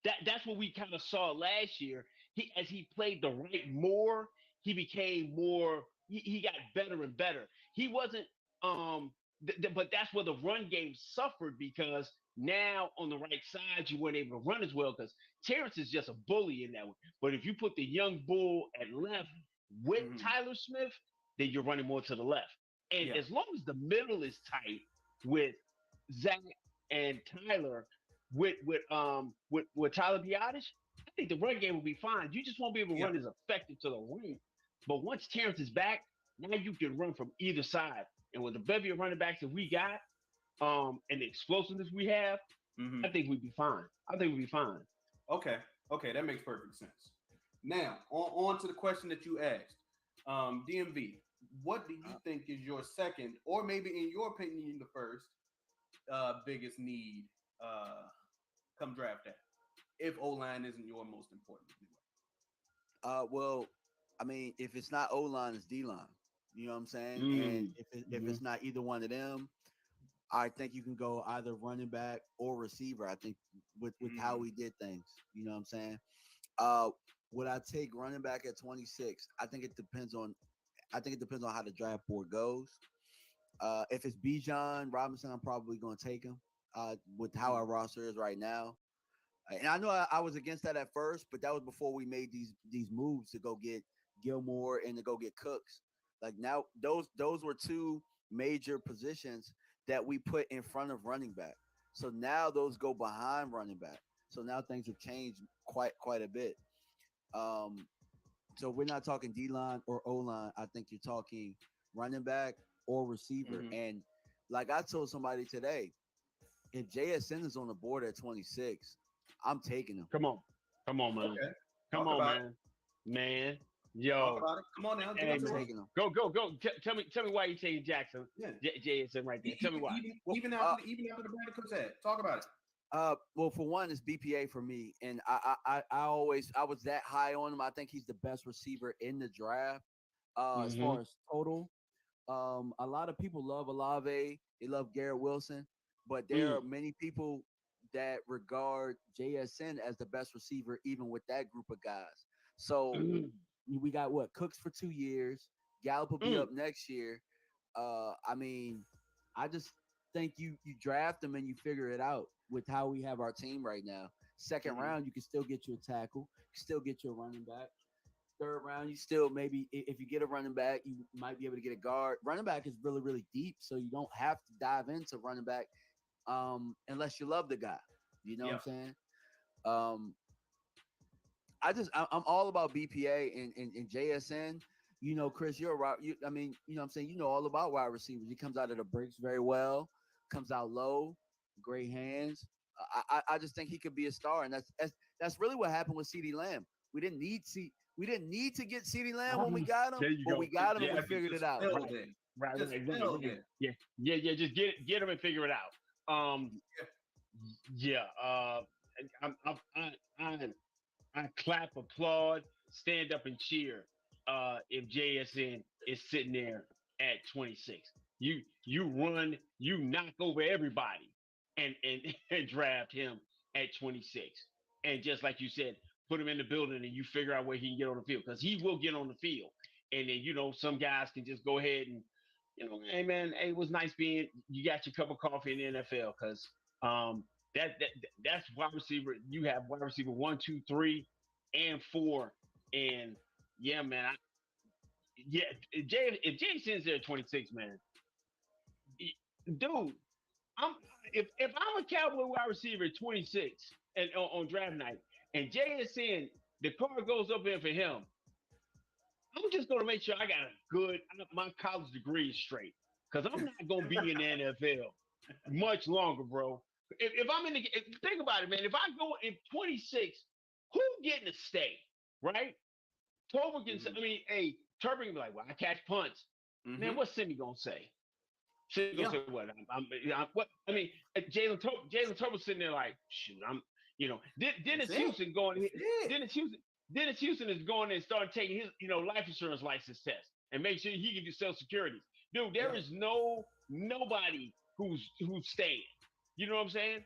that's what we kind of saw last year. As he played the right more, he became more. He got better and better. He wasn't. But that's where the run game suffered, because now on the right side you weren't able to run as well, because Terrence is just a bully in that way. But if you put the young bull at left with Tyler Smith, then you're running more to the left. And as long as the middle is tight with Zach and Tyler, with Tyler Biotish, I think the run game will be fine. You just won't be able to run as effective to the ring. But once Terrence is back, now you can run from either side. And with the bevy of running backs that we got, and the explosiveness we have, I think we'd be fine. Okay, that makes perfect sense. Now, on to the question that you asked. DMV, what do you think is your second, or maybe in your opinion, the first biggest need come draft day? if O-line isn't your most important. Well, I mean, if it's not O line, it's D line. You know what I'm saying? And Mm. if it's not either one of them, I think you can go either running back or receiver. I think with how we did things. You know what I'm saying? Uh, would I take running back at 26? I think it depends on how the draft board goes. If it's Bijan Robinson, I'm probably going to take him. With how our roster is right now, and I know I was against that at first, but that was before we made these moves to go get Gilmore and to go get Cooks. Like now, those were two major positions that we put in front of running back. So now those go behind running back. So now things have changed quite a bit. Um, so we're not talking D line or O line. I think you're talking running back or receiver. Mm-hmm. And like I told somebody today, if JSN is on the board at 26, I'm taking him. Come on. Come on, man. Okay. Come Talk on, about man. Man. Talk Yo. about it. Come on now. Give Hey, it to I'm us. taking him. Go. Tell me why you taking Jackson. Yeah. JSN right there. Tell me why. Even Well, after the Brandon Cooks ad. Talk about it. Well, for one, it's BPA for me, and I was that high on him. I think he's the best receiver in the draft. As Mm-hmm. far as total, a lot of people love Olave. They love Garrett Wilson, but there are many people that regard JSN as the best receiver, even with that group of guys. So we got what Cooks for 2 years. Gallup will be up next year. I mean, I just think you draft them and you figure it out with how we have our team right now. Second round, you can still get you a tackle, still get you a running back. Third round, you still maybe if you get a running back, you might be able to get a guard. Running back is really, really deep, so you don't have to dive into running back unless you love the guy. You know what I'm saying? I'm all about BPA and JSN. You know, Chris, you're right. I mean, you know what I'm saying? You know all about wide receivers. He comes out of the breaks very well, comes out low, great hands. I just think he could be a star, and that's really what happened with CeeDee Lamb. We didn't need to get CeeDee Lamb when we got him, but we got him and we figured it out. Right. Just Yeah. Just get him and figure it out. Yeah. I clap, applaud, stand up and cheer if JSN is sitting there at 26. You run, you knock over everybody and and draft him at 26. And just like you said, put him in the building and you figure out where he can get on the field because he will get on the field. And then some guys can just go ahead and hey man, hey, it was nice being you got your cup of coffee in the NFL because that's wide receiver. You have wide receiver 1, 2, 3, and 4, and yeah, man. If Jay sends there at 26, man, dude, if I'm a Cowboy wide receiver at 26 and on draft night, and Jay is saying the card goes up in for him, I'm just gonna make sure I got my college degree is straight because I'm not gonna be in the NFL much longer, bro. If I'm think about it, man. If I go in 26, who getting to stay, right? Tolbert can say, I mean, hey, Turpin can be like, well, I catch punts. Man, what's Simi gonna say? Simi gonna say what? What? I mean, Jalen Tolbert sitting there like, shoot, Dennis Houston going. Dennis Houston is going and starting taking his, life insurance license test and make sure he can do Social Security. Dude, there is nobody who's staying. You know what I'm saying?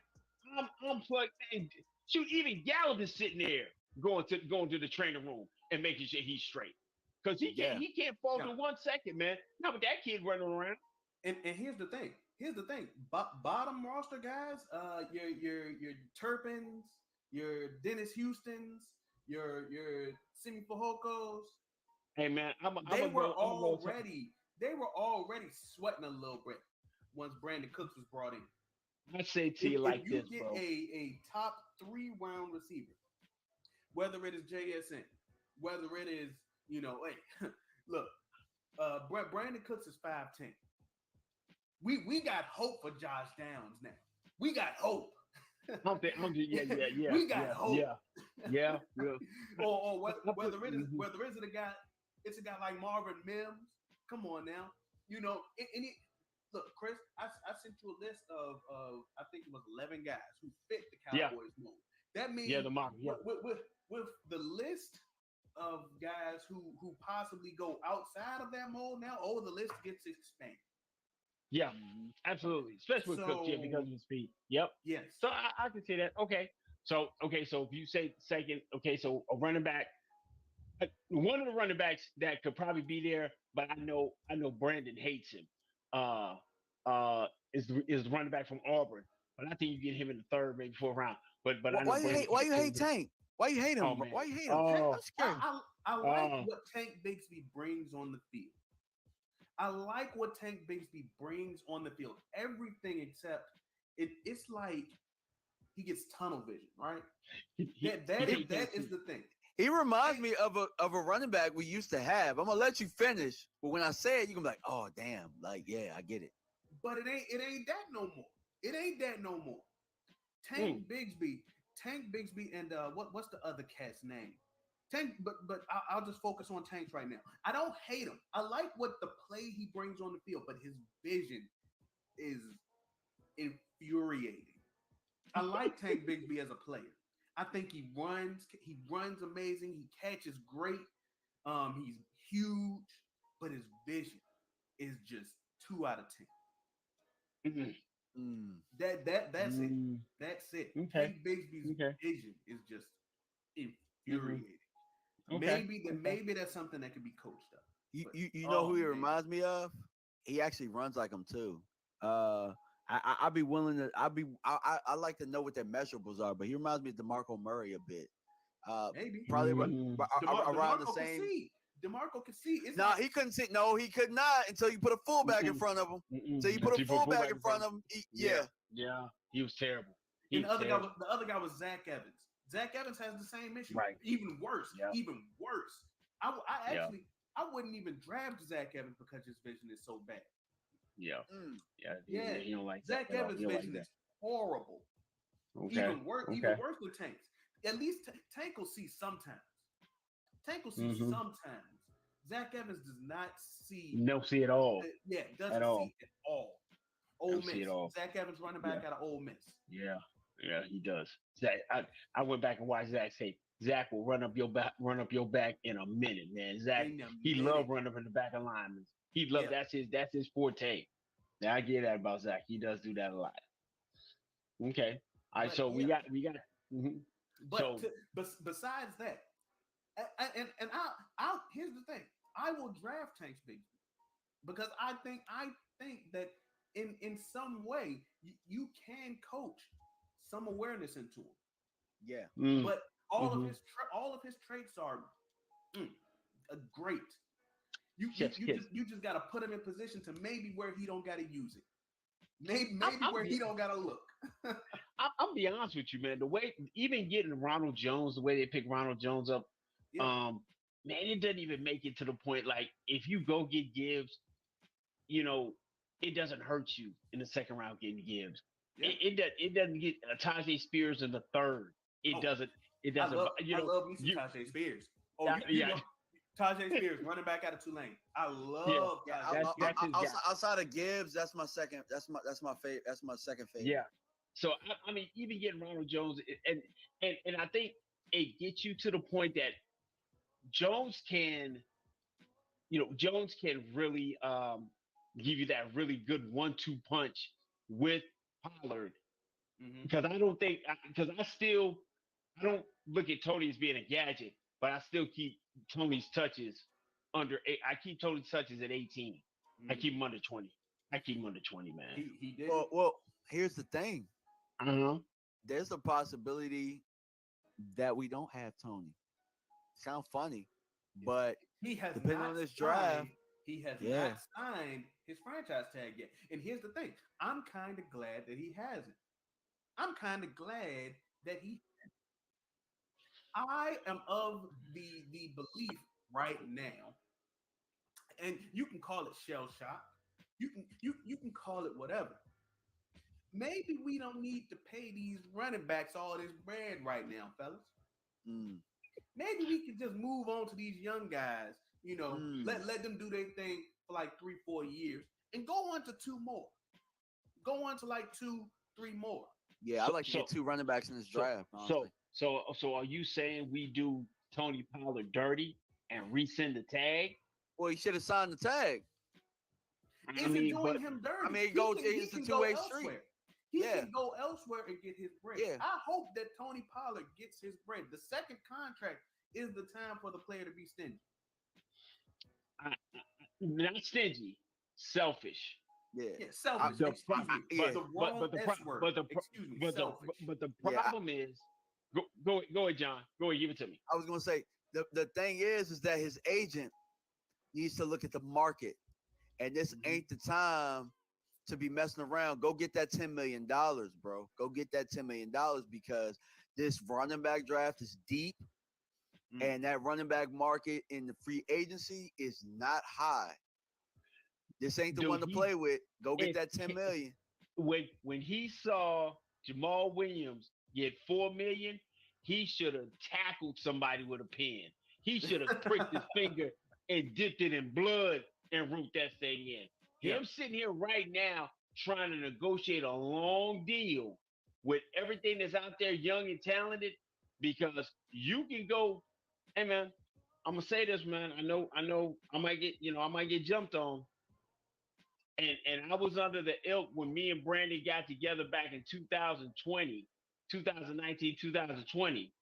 I'm plugged in. Shoot, even Gallup is sitting there going to the training room and making sure he's straight. Because he can't falter 1 second, man. No, but that kid running around. And here's the thing. Bottom roster guys, your Turpins, your Dennis Houstons, your Simi Fajokos. Hey man, they were already sweating a little bit once Brandon Cooks was brought in. I say to you like this, bro. If you get a top 3 round receiver, whether it is JSN, whether it is, hey, look, Brandon Cooks is 5'10". We got hope for Josh Downs now. We got hope. Yeah. We got hope. Yeah. or whether it's a guy like Marvin Mims. Come on now. Look, Chris, I sent you a list of I think it was 11 guys who fit the Cowboys mold. That means the market. Yeah. with the list of guys who possibly go outside of that mold now, the list gets expanded. Yeah, absolutely. Especially with Cooks, because of the speed. Yep. Yes. So I can see that. Okay. So if you say second, okay, so a running back, one of the running backs that could probably be there, but I know Brandon hates him. Is the running back from Auburn, but I think you get him in the third, maybe fourth round. But I know Why you Brandon hate? Why you hate Tank? Why you hate him? Oh, man. Why you hate him? Oh, I'm scared. I like what Tank Bigsby brings on the field. I like what Tank Bigsby brings on the field. Everything except it's like he gets tunnel vision, right? That is the thing. He reminds me of a running back we used to have. I'm gonna let you finish, but when I say it, you're gonna be like, "Oh, damn!" Like, yeah, I get it. But it ain't that no more. It ain't that no more. Tank Bigsby, and what's the other cat's name? Tank, but I'll just focus on Tanks right now. I don't hate him. I like what the play he brings on the field, but his vision is infuriating. I like Tank Bigsby as a player. I think he runs amazing. He catches great. He's huge, but his vision is just 2 out of 10. Mm-hmm. That's it. That's it. Okay. Tank Bigsby's vision is just infuriating. Maybe that's something that could be coached up. You know who he reminds me of? He actually runs like him too. I'd be willing to. I like to know what their measurables are, but he reminds me of DeMarco Murray a bit. Maybe probably around the same. DeMarco could see. He couldn't see. No, he could not until you put a fullback in front of him. So you put a fullback in front of him. Yeah, he was terrible. The other guy was Zach Evans. Zach Evans has the same issue, right? Even worse. I wouldn't even draft Zach Evans because his vision is so bad. Yeah. You don't like Zach Evans' vision is horrible. Okay. Even worse with Tanks. At least Tank will see sometimes. Zach Evans does not see. No, see at all. Doesn't see at all. Ole Miss. Zach Evans running back out of Ole Miss. Yeah, he does. Zach, I went back and watched Zach say, Zach will run up your back in a minute, man. Zach, he loved running up in the back of linemen. He loved that's his forte. Now I get that about Zach. He does do that a lot. Okay. All right. So we got. Mm-hmm. But besides that, and I'll here's the thing. I will draft Tank Bigsby because I think that in some way you can coach some awareness into him. Yeah. But all of his traits are great. You just got to put him in position to maybe where he don't got to use it. Maybe where he don't got to look. I'll be honest with you, man. The way even getting Ronald Jones, the way they pick Ronald Jones up, man, it doesn't even make it to the point. Like if you go get Gibbs, it doesn't hurt you in the second round getting Gibbs. Yeah. It doesn't get Tajay Spears in the third. It doesn't. I love me some Tajay Spears. Tajay Spears, running back out of Tulane. I love outside of Gibbs. That's my second. That's my favorite. That's my second favorite. Yeah. So I mean, even getting Ronald Jones, and I think it gets you to the point that Jones can really give you that really good 1-2 punch with Pollard. Because I don't look at Tony as being a gadget, but I still keep Tony's touches under 8. I keep Tony's touches at 18. I keep him under 20. I keep him under 20, man. He did. Well, here's the thing. There's a possibility that we don't have Tony. Sound funny, but he has depending on this draft, he has not signed his franchise tag yet. And here's the thing: I'm kind of glad that he hasn't. I'm kind of glad that he. I am of the belief right now, and you can call it shell shock. You can call it whatever. Maybe we don't need to pay these running backs all this bread right now, fellas. Maybe we could just move on to these young guys. Let them do their thing for like 3-4 years and go on to 2 more. Go on to like 2-3 more. Yeah, I'd like to get 2 running backs in this draft. So are you saying we do Tony Pollard dirty and resend the tag? Well, he should have signed the tag. I Isn't mean, doing but him dirty. I mean, He it's a can go two-way street. elsewhere. He Yeah. can go elsewhere and get his bread. Yeah. I hope that Tony Pollard gets his bread. The second contract is the time for the player to be stingy. not stingy, selfish. Yeah. Yeah, selfish. The Excuse me. yeah. The wrong S word. Excuse me. Selfish. But the Yeah, problem is, go ahead, John. Go ahead, give it to me. I was gonna say the thing is that his agent needs to look at the market, and this ain't the time to be messing around. Go get that $10 million, bro. Go get that $10 million because this running back draft is deep, and that running back market in the free agency is not high. This ain't the Dude, one to play with. Go get that $10 million. When he saw Jamal Williams get $4 million, he should have tackled somebody with a pen. He should have pricked his finger and dipped it in blood and root that thing in. Him sitting here right now trying to negotiate a long deal with everything that's out there, young and talented, because you can go, hey man, I'm gonna say this, man. I know I might get jumped on. And I was under the ilk when me and Brandon got together back in 2019, 2020.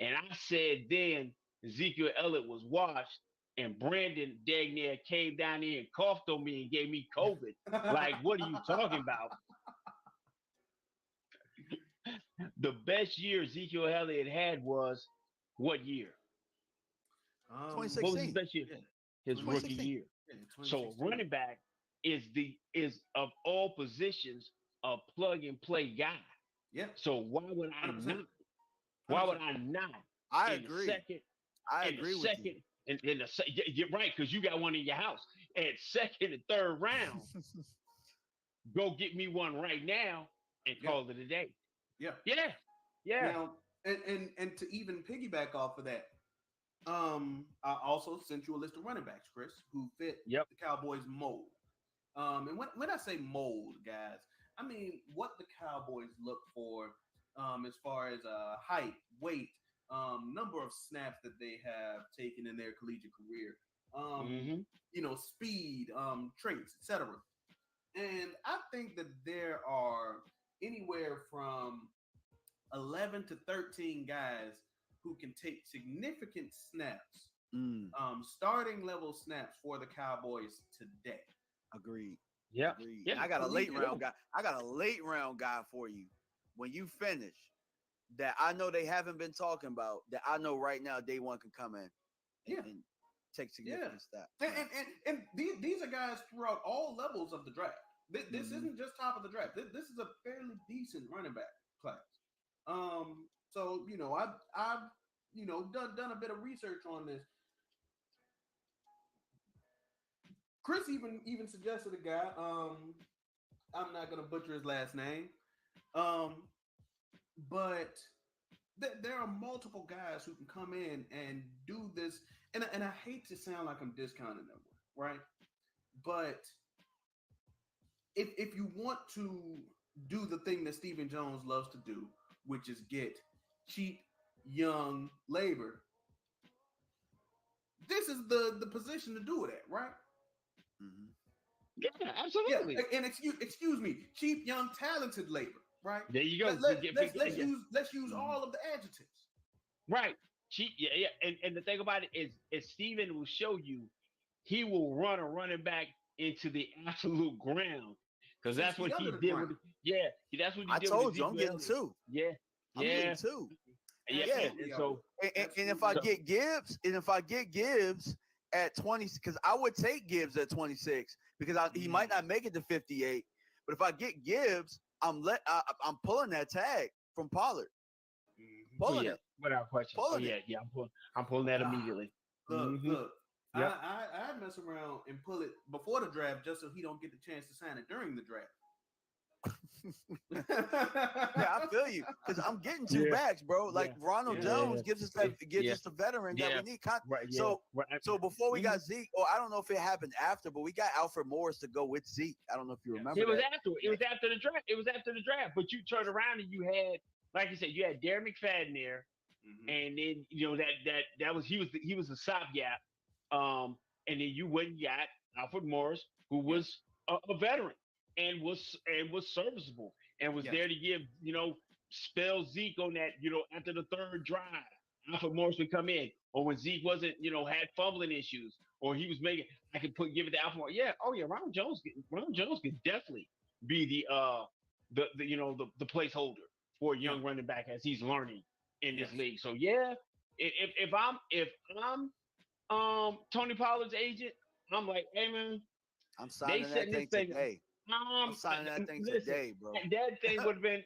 And I said then Ezekiel Elliott was washed, and Brandon dang near came down here and coughed on me and gave me COVID. Like, what are you talking about? The best year Ezekiel Elliott had was what year? 2016. What was his best year? Yeah. His rookie year. Yeah, So running back is of all positions a plug and play guy. Yeah. So why would I 100%. not? Why would I not? I agree. I agree with you. You're right, because you got one in your house. At second and third round, go get me one right now and call it a day. Yeah. Yeah. Now, and to even piggyback off of that, I also sent you a list of running backs, Chris, who fit the Cowboys mold. And when I say mold, guys, I mean what the Cowboys look for as far as height, weight, number of snaps that they have taken in their collegiate career, speed, traits, etc. And I think that there are anywhere from 11 to 13 guys who can take significant snaps, starting level snaps for the Cowboys today. Agreed. Yeah. I got a late round guy. I got a late round guy for you. When you finish, that I know they haven't been talking about, that I know right now day one can come in and take significant steps. And these are guys throughout all levels of the draft. This isn't just top of the draft. This is a fairly decent running back class. So I've done a bit of research on this. Chris even suggested a guy. I'm not gonna butcher his last name. But there are multiple guys who can come in and do this. And I hate to sound like I'm discounting them, right? But if you want to do the thing that Stephen Jones loves to do, which is get cheap young labor, this is the position to do it at, right? Yeah, absolutely. Yeah, and excuse me, cheap young talented labor, right? There you go. Let's use all of the adjectives. Right. Cheap, yeah. And the thing about it is Steven will show you he will run a running back into the absolute ground. Because that's what he did with that's what he did. I told you I'm getting two. Yeah. I'm getting two. Yeah. And if I get Gibbs at 20, because I would take Gibbs at 26 because he might not make it to 58. But if I get Gibbs, I'm pulling that tag from Pollard. Pulling it without question. I'm pulling that immediately. Look. Yep. I'd mess around and pull it before the draft just so he don't get the chance to sign it during the draft. Yeah, I feel you because I'm getting two backs, bro. Like Ronald Jones gives us us the veteran that we need. So before we got Zeke, or I don't know if it happened after, but we got Alfred Morris to go with Zeke. I don't know if you remember. It was after the draft. It was after the draft. But you turned around and you had like you said, you had Darren McFadden there, Mm-hmm. and then that was he was a stopgap. And then you went and got Alfred Morris, who Yeah. was a veteran and was serviceable and was Yes. there to give spell Zeke on that after the third drive. Alfred Morris would come in, or when Zeke wasn't had fumbling issues, or he was making I could give it to Alfred Morris. Yeah, oh yeah, Ronald Jones could definitely be the placeholder for a Yeah. young running back as he's learning in this Yes. league. So yeah, if I'm Tony Pollard's agent, I'm like, hey man, I'm they signing that setting this thing thing. today. I'm signing that thing Listen, today, bro. that thing would have been.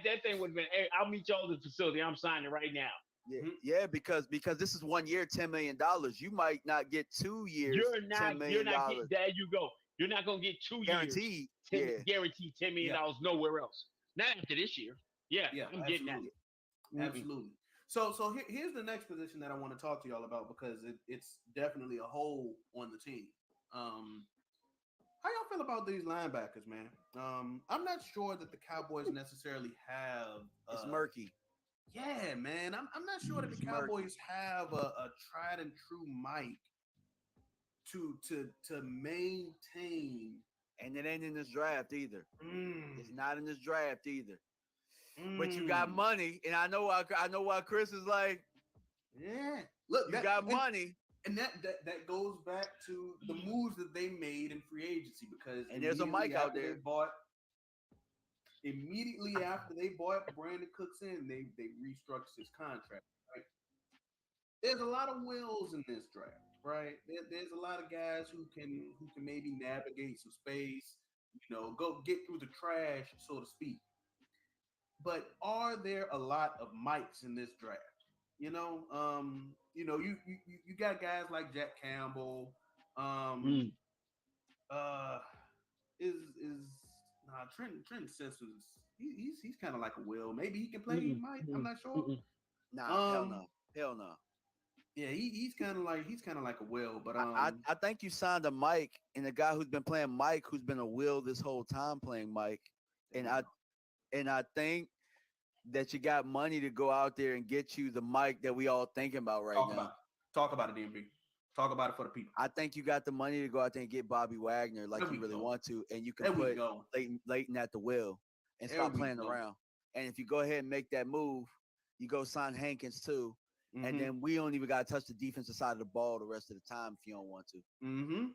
That thing would have been. Hey, I'll meet y'all at the facility. I'm signing right now. Yeah, Mhm. yeah, because this is 1 year, $10 million. You might not get 2 years, You're $10 not. You're million not getting. There you go. You're not gonna get 2 years. guaranteed. Yeah, Guaranteed $10 million Yeah. nowhere else. Not after this year. Yeah, Yeah. I'm getting that. Absolutely. Mm-mm. Absolutely. So here's the next position that I want to talk to y'all about because it's definitely a hole on the team. How y'all feel about these linebackers, man? I'm not sure that the Cowboys necessarily have. it's murky. Yeah, man. I'm not sure that the It's murky. Cowboys have a tried and true Mike to maintain. And it ain't in this draft either. Mm, It's not in this draft either. But you mm, got money, and I know why Chris is like, yeah. Look, you got money, and that goes back to the moves that they made in free agency because and there's a Mike out there. Immediately after they bought Brandon Cooks in, they restructured his contract. Right? There's a lot of wills in this draft, right? There's a lot of guys who can maybe navigate some space, go get through the trash, so to speak. But are there a lot of Mikes in this draft? You got guys like Jack Campbell. Um, Mm. uh, is Trent Simpson's he's kind of like a Will. Maybe he can play Mm-mm. Mike. I'm Mm-mm. not sure. Mm-mm. Nah, hell Um, no, hell no. yeah, he's kind of like a Will, but I think you signed a Mike and a guy who's been playing Mike, who's been a Will this whole time playing Mike, there and we go. I think that you got money to go out there and get you the Mike that we all thinking about right now. Talk about it, DMV. Talk about it for the people. I think you got the money to go out there and get Bobby Wagner like There you we really go. want to, and you can There we put go. Leighton at the will and There stop we playing go. around. And if you go ahead and make that move, you go sign Hankins too, and Mhm. then we don't even got to touch the defensive side of the ball the rest of the time if you don't want to. Mm-hmm.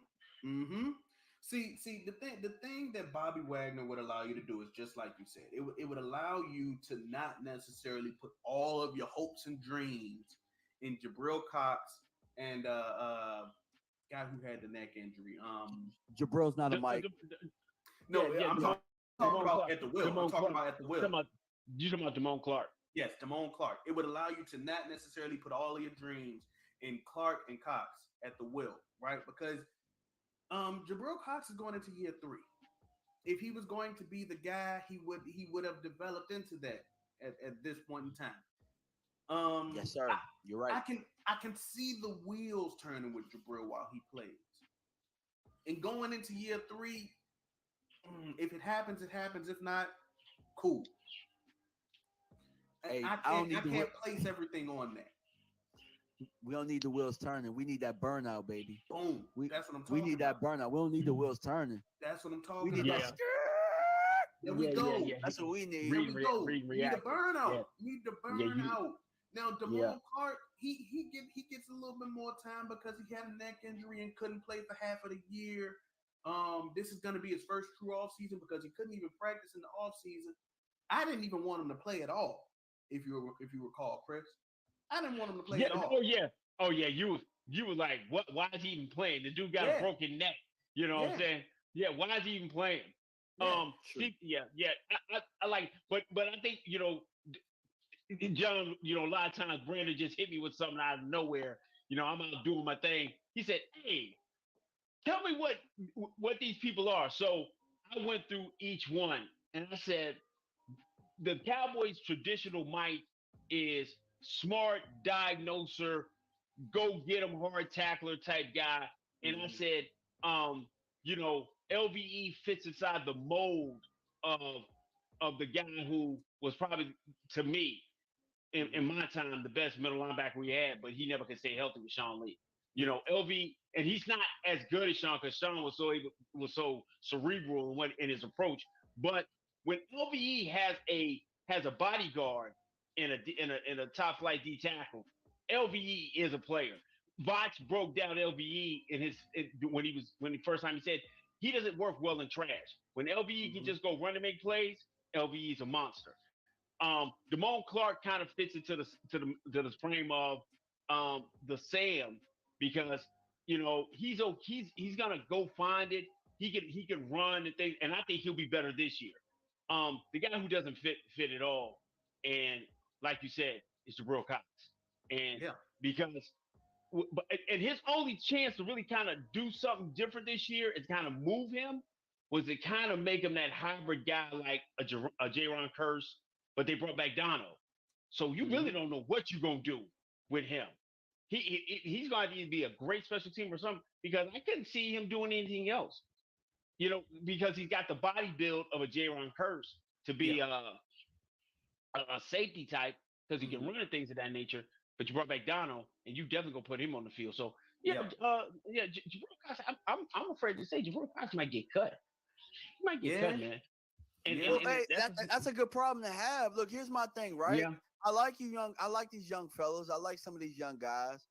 Mm-hmm. See, the thing that Bobby Wagner would allow you to do is just like you said. It would allow you to not necessarily put all of your hopes and dreams in Jabril Cox and guy who had the neck injury. Jabril's not a The- Mike. No, yeah, I'm talking Damone about Clark. at the will. I'm Damone talking Clark. about at the You will. talking about Damone Clark? Yes, Damone Clark. It would allow you to not necessarily put all of your dreams in Clark and Cox at the will, right? Because Jabril Cox is going into year 3. If he was going to be the guy, he would have developed into that at this point in time. Yes, sir. You're right. I can see the wheels turning with Jabril while he plays. And going into year 3, if it happens, it happens. If not, cool. Hey, I can't place everything on that. We don't need the wheels turning. We need that burnout, baby. Boom. That's what I'm talking We need about. that burnout. We don't need the wheels turning. That's what I'm We talking need about. that. There we go. That's what we need. There we go. We need a burnout. Yeah. Need the Yeah, you- burnout. Now, Damone Yeah. Clark, he gets a little bit more time because he had a neck injury and couldn't play for half of the year. This is going to be his first true off season because he couldn't even practice in the off season. I didn't even want him to play at all. If you recall, Chris, I didn't want him to play at all. Oh yeah. You were like, what? Why is he even playing? The dude got a broken neck. You know what I'm saying? Yeah. Why is he even playing? True. I like, but I think John, a lot of times Brandon just hit me with something out of nowhere. I'm out doing my thing. He said, "Hey, tell me what these people are." So I went through each one, and I said, the Cowboys' traditional might is smart diagnoser, go get him hard tackler type guy. And I said, LVE fits inside the mold of of the guy who was probably, to me, in my time, the best middle linebacker we had, but he never could stay healthy with Sean Lee. LV, and he's not as good as Sean because Sean was so cerebral in his approach. But when LVE has a bodyguard in a top flight D tackle, LVE is a player. Box broke down LVE when he first time he said he doesn't work well in trash. When LVE can just go run and make plays, LVE is a monster. Damone Clark kind of fits into the frame of the Sam because he's gonna go find it. He can run and things, and I think he'll be better this year. The guy who doesn't fit at all, and like you said, is Jabril Cox, and because and his only chance to really kind of do something different this year is kind of move him was to kind of make him that hybrid guy like a Jaron Curse, but they brought back Dono. So you really don't know what you're going to do with him. He's going to either be a great special team or something because I couldn't see him doing anything else. Because he's got the body build of a Jaron Curse to be a safety type because he can run and things of that nature. But you brought back Dono, and you definitely gonna put him on the field. So Jabril Cox, I'm afraid to say Jabril Cox might get cut. He might get cut, man. That's a good problem to have. Look, here's my thing, right? Yeah. I like these young fellows. I like some of these young guys.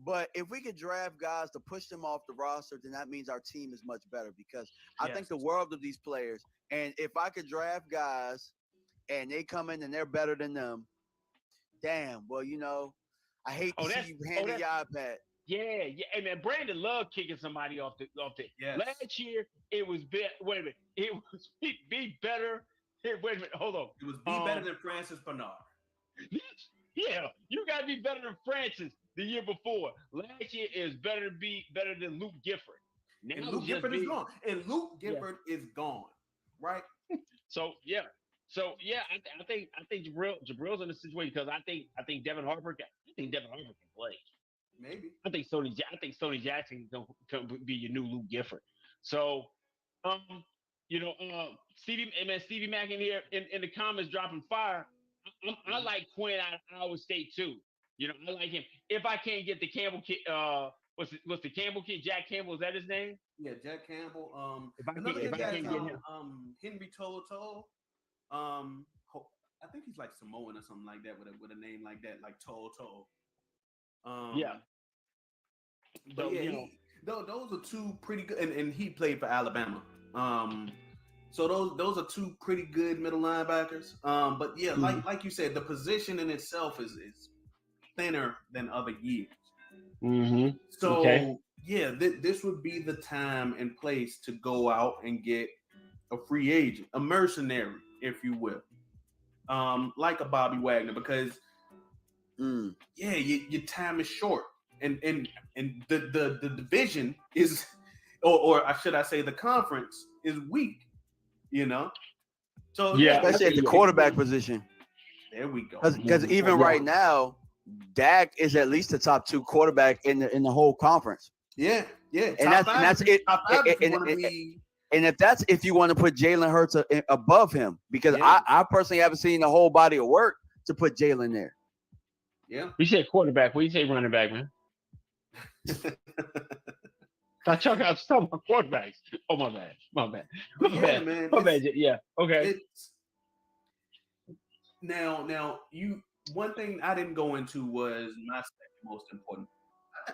But if we could draft guys to push them off the roster, then that means our team is much better because I think the world of these players. And if I could draft guys and they come in and they're better than them, damn, well, I hate to see you handle your iPad. Yeah. Hey, man, Brandon loved kicking somebody off the. Yes. Last year, it was wait a minute. It was be better. Wait a minute. Hold on. It was better than Francis Bernard. Yeah, you got to be better than Francis the year before. Last year is better than Luke Gifford. Now and Luke Gifford is gone. And Luke Gifford is gone, right? I think Jabril's in the situation because I think Devin Harper can play. Maybe. I think Stoney Jackson can be your new Luke Gifford. So, Stevie Mack in here in the comments dropping fire. I like Quinn out of Iowa State too. I like him. If I can't get the Campbell kid, what's the Campbell kid? Jack Campbell, is that his name? Yeah, Jack Campbell. If I can't get him, Henry Toto. I think he's like Samoan or something like that with a name like that, like Toto. But those are two pretty good, and he played for Alabama. So those are two pretty good middle linebackers. But like you said, the position in itself is thinner than other years. Mm-hmm. So this would be the time and place to go out and get a free agent, a mercenary, if you will, like a Bobby Wagner, because your time is short, and the division is, or should I say, the conference is weak. So especially at the quarterback position. There we go. Because even right now, Dak is at least the top 2 quarterback in the whole conference. Yeah. And that's it. And if you want to put Jalen Hurts above him, because I personally haven't seen the whole body of work to put Jalen there. Yeah. You said quarterback. What do you say running back, man? I talking about quarterbacks. Oh, my bad. My bad. Yeah. Okay. Now one thing I didn't go into was my second most important.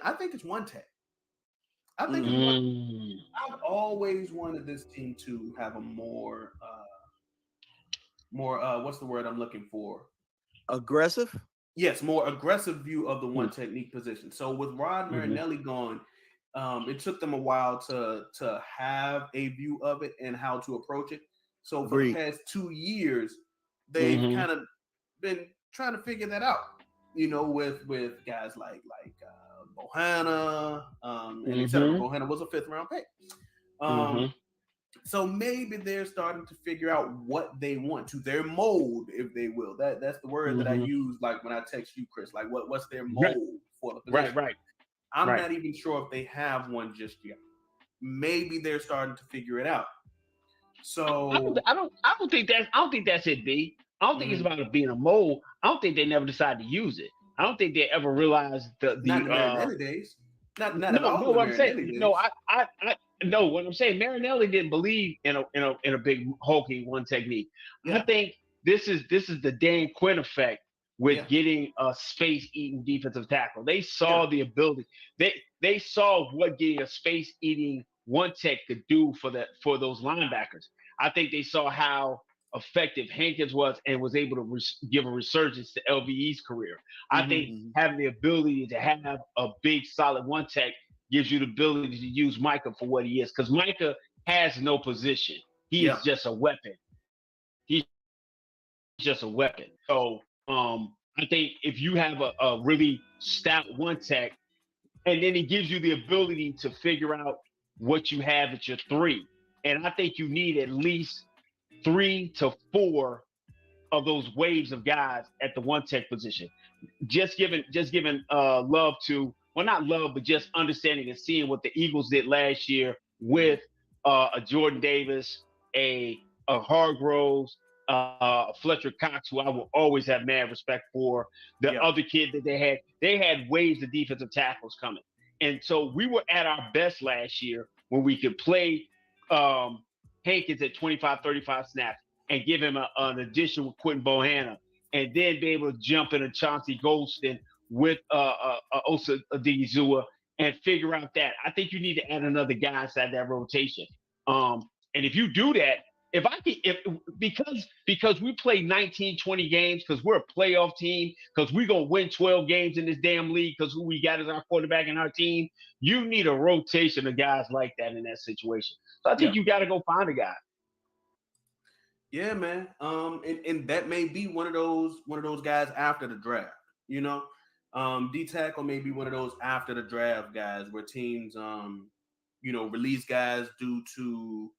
I think it's one tech. I think I've always wanted this team to have a more what's the word I'm looking for? Aggressive? Yes, more aggressive view of the one technique position. So with Rod Marinelli gone, it took them a while to have a view of it and how to approach it. So for the past 2 years, they've kind of been trying to figure that out. With guys like Bohanna, and etc. Bohanna was a 5th round pick. So maybe they're starting to figure out what they want to their mold, if they will. That's the word that I use, like when I text you, Chris. Like what's their mold for the position? Right. I'm not even sure if they have one just yet. Maybe they're starting to figure it out. So I don't think that's it, B. I don't think it's about it being a mole. I don't think they never decided to use it. I don't think they ever realized not in the Marinelli days. Not at no, all no. in the What I'm saying, Marinelli days. no, I no. What I'm saying, Marinelli didn't believe in a big hulking one technique. I Yeah. think this is the Dan Quinn effect with Yeah. getting a space eating defensive tackle. They Yeah. saw the ability. They saw what getting a space eating one tech could do for those linebackers. I think they saw how effective Hankins was and was able to give a resurgence to LVE's career. I Mm-hmm. think having the ability to have a big solid one tech gives you the ability to use Micah for what he is, because Micah has no position. He Yeah. is just a weapon. He's just a weapon. So I think if you have a really stout one tech, and then it gives you the ability to figure out what you have at your three. And I think you need at least 3 to 4 of those waves of guys at the one tech position. Just giving love to, well, not love, but just understanding and seeing what the Eagles did last year with a Jordan Davis, a Hargroves, Fletcher Cox, who I will always have mad respect for. The Yeah. other kid that they had waves of defensive tackles coming. And so we were at our best last year when we could play Hankins at 25, 35 snaps and give him an addition with Quentin Bohanna, and then be able to jump into Chauncey Golston with Osa Odigizua and figure out that. I think you need to add another guy inside that rotation. And if you do that, if I can, if because we play 19, 20 games, because we're a playoff team, because we're gonna win 12 games in this damn league, because who we got as our quarterback in our team, you need a rotation of guys like that in that situation. So I think you got to go find a guy. Yeah, man. And that may be one of those guys after the draft. You know, D tackle may be one of those after the draft guys where teams release guys due to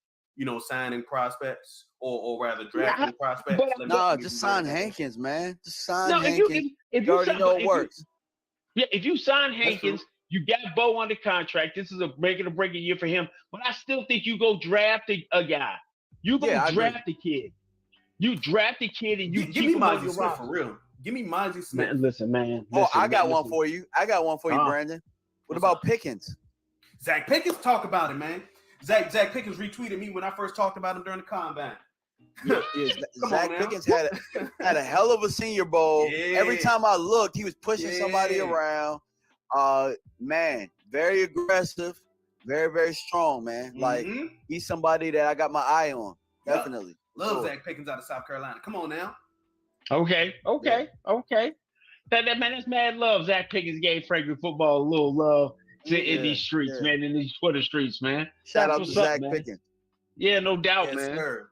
signing prospects or rather drafting prospects. Just sign Hankins, man. Just sign No, Hankins. if You already know it works. If you sign Hankins, you got Bo under contract. This is a make it or break a year for him. But I still think you go draft a guy. You go draft a kid. You draft a kid and you give me Mozzie Smith for real. Give me Mozzie Smith. Man, listen. I got one for you. Brandon. What about Pickens? Zach Pickens, talk about it, man. Zach Pickens retweeted me when I first talked about him during the combine. Zach Pickens had a hell of a Senior Bowl. Yeah. Every time I looked, he was pushing somebody around. Man, very aggressive, very, very strong, man. Like he's somebody that I got my eye on. Definitely. Love Zach Pickens out of South Carolina. Come on now. Okay. That's mad love. Zach Pickens gave Franklin football a little love in these streets, man, in these Twitter streets, man. Shout out to Zach Pickens. Yeah, no doubt, man. Sir.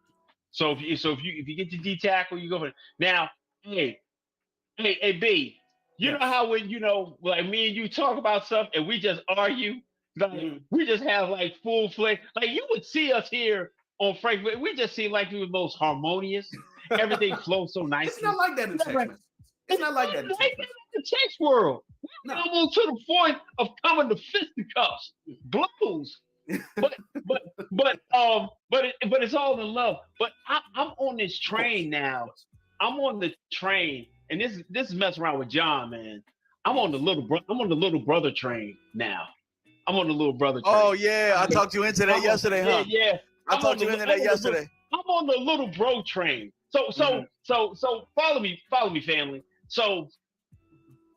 So if you get your D tackle, you go for it. Now, hey, B, you know how when like me and you talk about stuff and we just argue, like we just have like full fledged, like you would see us here on Frank, we just seem like we were most harmonious. Everything flows so nicely. It's not like that in Texas. It's not like that in Texas. The Tex world. We're almost to the point of coming to fisticuffs, blows. But it's all in love. But I'm on this train now. I'm on the train, and this is messing around with John, man. I'm on the little brother train now. I'm on the little brother train. Oh yeah, I talked you into that yesterday, huh? Yeah. I talked you into that yesterday. I'm on the little bro train. So follow me, family. So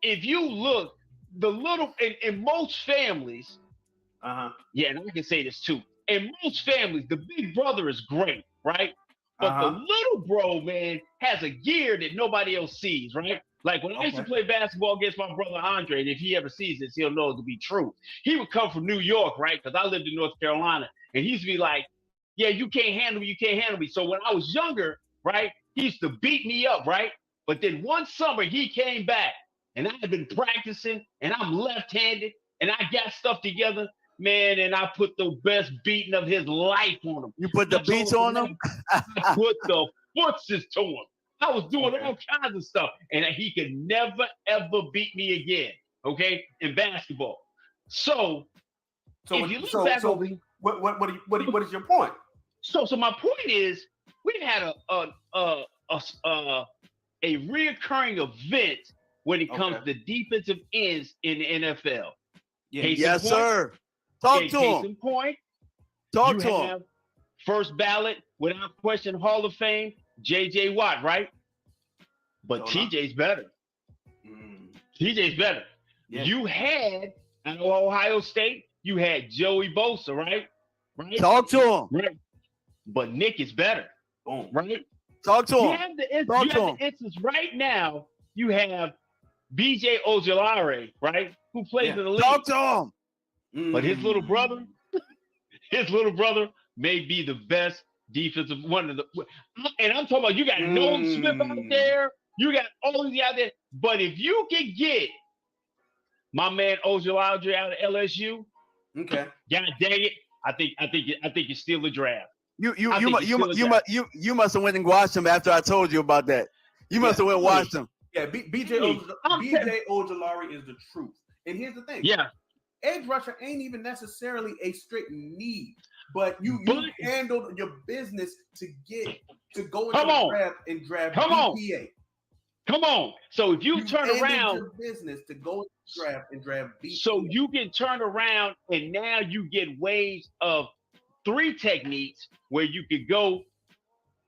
if you look, the little in most families, yeah, and I can say this too. In most families, the big brother is great, right? But the little bro, man, has a gear that nobody else sees, right? Like when I used to play basketball against my brother Andre, and if he ever sees this, he'll know it to be true. He would come from New York, right? Because I lived in North Carolina, and he used to be like, yeah, you can't handle me. So when I was younger, right, he used to beat me up, right? But then one summer he came back, and I had been practicing, and I'm left-handed, and I got stuff together, man, and I put the best beating of his life on him. You put the beats on him? I put the footses to him. I was doing all kinds of stuff, and he could never, ever beat me again, okay, in basketball. So if you look back over, what is your point? So my point is, we've had a reoccurring event when it comes to defensive ends in the NFL. Yeah. Yes, sir. Talk to Case him. in point, Talk you to him. have first ballot, without question, Hall of Fame, J.J. Watt, right? But TJ's better. TJ's better. Yeah. You had at Ohio State, you had Joey Bosa, right? Right. Talk to him. Right. But Nick is better. Boom. Right. Talk to You him. have the instance right now. You have B.J. Ojulari, right, who plays in the league. Talk to him. But his little brother may be the best defensive one of the. And I'm talking about you got Nolan Smith out there, you got all of these out there. But if you can get my man Ojulari out of LSU, okay, God dang it, I think you steal the draft. You must have went and watched him after I told you about that. You must have went and watched him. Yeah, B.J. Ojulari is the truth. And here's the thing. Yeah. Edge rusher ain't even necessarily a strict need, but you handled your business to go into the draft and draft BPA. Come on. So if you turn around your business to go into the draft and draft BPA. So you can turn around and now you get waves of 3 techniques where you could go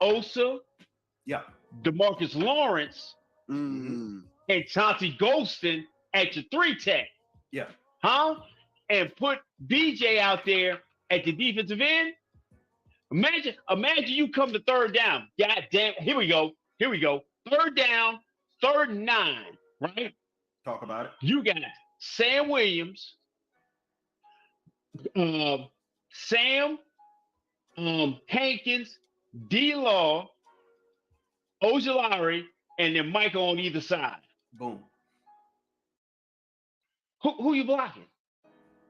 Osa, DeMarcus Lawrence, and Chauncey Golston at your 3 tech. Yeah. Huh? And put BJ out there at the defensive end. Imagine you come to third down. God damn. Here we go. Third down, 3rd and 9, right? Talk about it. You got Sam Williams, Sam, Hankins, D-Law, Ojulari, and then Michael on either side. Boom. Who you blocking?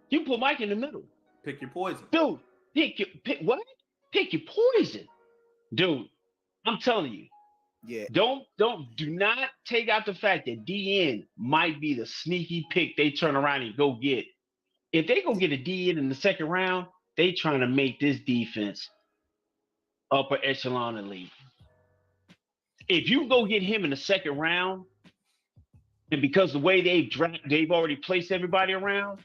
You put Mike in the middle. Pick your poison. Dude, pick your poison. Dude, I'm telling you. Yeah. Do not take out the fact that DN might be the sneaky pick they turn around and go get. If they go get a DN in the 2nd round, they trying to make this defense upper echelon elite. If you go get him in the 2nd round, and because the way they've already placed everybody around,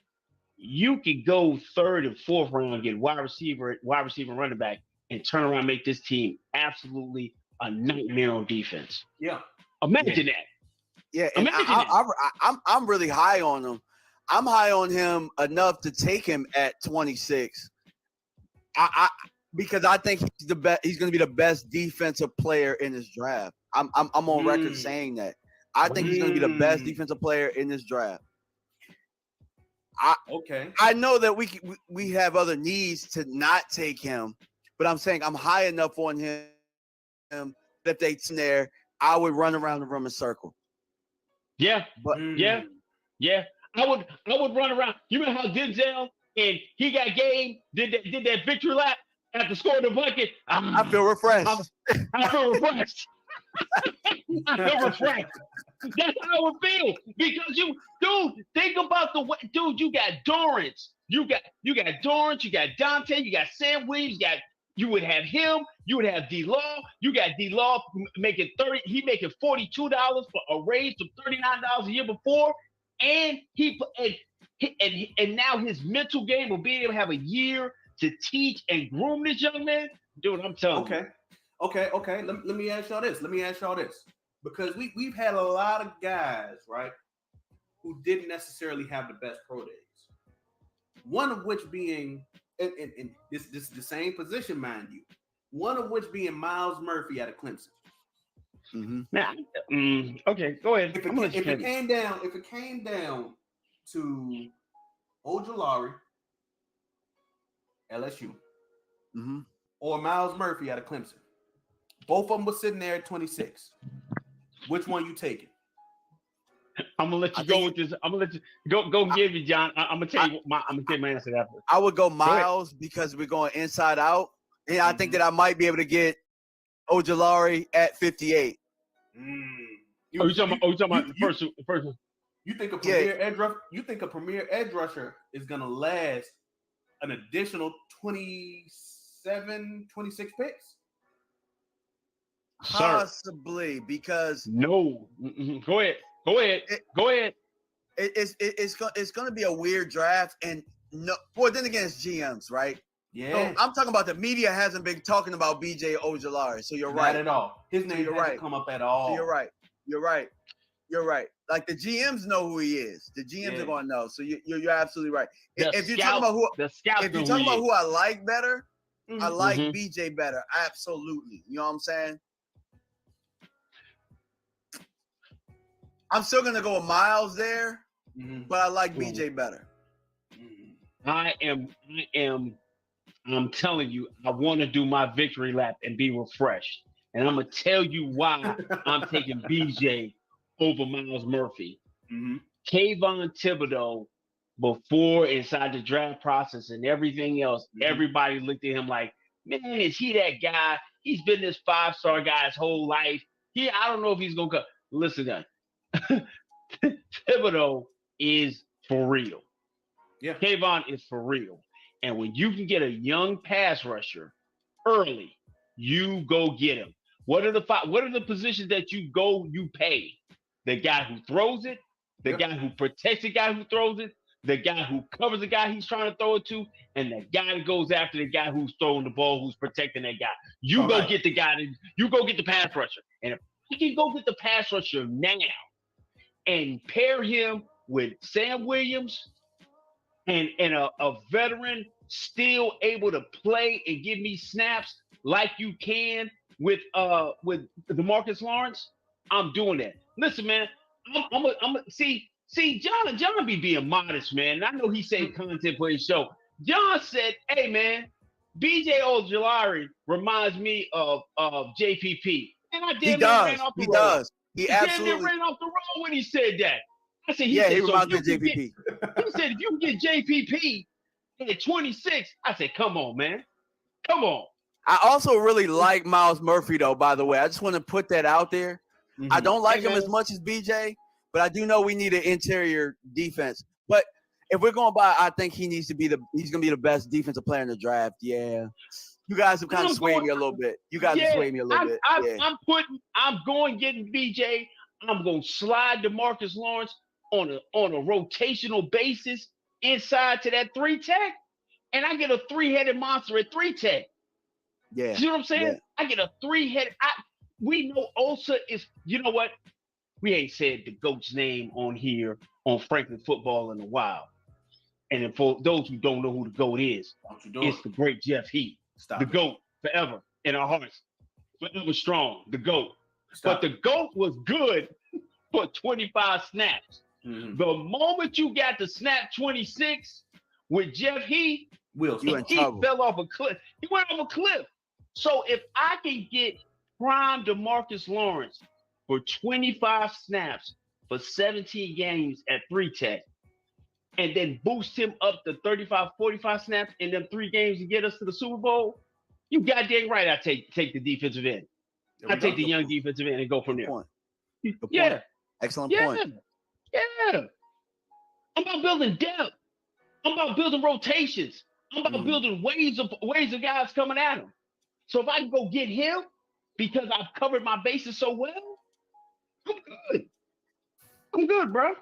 you could go 3rd and 4th round, get wide receiver, running back, and turn around and make this team absolutely a nightmare on defense. Yeah. Imagine that. Yeah, and I'm really high on him. I'm high on him enough to take him at 26. Because I think he's the best. He's going to be the best defensive player in this draft. I'm on record saying that. I think he's going to be the best defensive player in this draft. I know that we have other needs to not take him, but I'm saying I'm high enough on him that if they there, I would run around the room in circle. Yeah, but yeah. I would run around. You remember how Denzel and he got game did that victory lap after scoring the bucket? I feel refreshed. I feel refreshed. I feel refreshed. That's how I would feel because think about the way, you got Dorrance, you got Dorrance, you got Dante, you got Sam Williams, you would have him, you would have D-Law, you got D-Law making $42 for a raise from $39 a year before, and now his mental game will be able to have a year to teach and groom this young man. Dude, I'm telling you. Okay. Let me ask y'all this. Because we've had a lot of guys, right, who didn't necessarily have the best pro days. One of which being, and this is the same position, mind you. One of which being Miles Murphy out of Clemson. Mm-hmm. Okay, go ahead. If it came down to Ojulari, LSU, or Miles Murphy out of Clemson, both of them were sitting there at 26. Which one you taking? I'm gonna let you go with this. I'm gonna let you go give you, John. I'm gonna tell you my answer after. I would go Miles because we're going inside out, and I think that I might be able to get Ojulari at 58. You talking about the first one? You think a premier edge rusher? You think a premier edge rusher is gonna last an additional 26 26 picks. Sir. Possibly because No. Go ahead. It's going to be a weird draft, and no. Well, then again, it's GMs, right? Yeah. So I'm talking about the media hasn't been talking about BJ Ojolari, so you're right. Not at all. His name hasn't come up at all. So you're right. Like the GMs know who he is. The GMs are going to know. So you're absolutely right. If you're talking about who I like better, I like BJ better. Absolutely. You know what I'm saying? I'm still gonna go with Miles there, but I like BJ better. I'm telling you, I want to do my victory lap and be refreshed. And I'm gonna tell you why I'm taking BJ over Miles Murphy. Kayvon Thibodeau, before inside the draft process and everything else, everybody looked at him like, man, is he that guy? He's been this 5-star guy his whole life. I don't know if he's gonna come. Listen, guys. Thibodeau is for real. Yeah. Kayvon is for real. And when you can get a young pass rusher early, you go get him. What are the positions that you pay? The guy who throws it, the guy who protects the guy who throws it, the guy who covers the guy he's trying to throw it to, and the guy that goes after the guy who's throwing the ball, who's protecting that guy. You go get the guy, you go get the pass rusher. And if you can go get the pass rusher now, and pair him with Sam Williams and a veteran still able to play and give me snaps like you can with DeMarcus Lawrence, I'm doing that. Listen, man, I'm see John be being modest, man. And I know he said content for his show. John said, "Hey, man, BJ Ojolari reminds me of JPP," and I damn near ran off the road. He does. He absolutely ran off the road when he said that. I said, he reminds me of JPP. He said, if you can get JPP at 26, I said, come on, man. Come on. I also really like Miles Murphy, though, by the way. I just want to put that out there. I don't like him as much as BJ, but I do know we need an interior defense. But if we're going by, I think he's going to be the best defensive player in the draft. Yeah. You guys have kind of swayed me a little bit. I'm going getting BJ. I'm going to slide DeMarcus Lawrence on a rotational basis inside to that 3 tech, and I get a 3-headed monster at 3 tech. Yeah. You know what I'm saying? Yeah. I get a 3-headed. We know Osa is, you know what? We ain't said the GOAT's name on here on Franklin Football in a while. And for those who don't know who the GOAT is, it's the great Jeff Heath. The GOAT forever in our hearts. Forever strong. The GOAT. But the GOAT was good for 25 snaps. The moment you got to snap 26 with Jeff Heath, he fell off a cliff. He went off a cliff. So if I can get prime DeMarcus Lawrence for 25 snaps for 17 games at 3 tech, and then boost him up to 35, 45 snaps in them 3 games to get us to the Super Bowl, you goddamn right I take the defensive end. I take the young defensive end and go from there. Good point. Excellent point. Yeah. I'm about building depth. I'm about building rotations. I'm about building waves of guys coming at him. So if I can go get him because I've covered my bases so well, I'm good. I'm good, bro.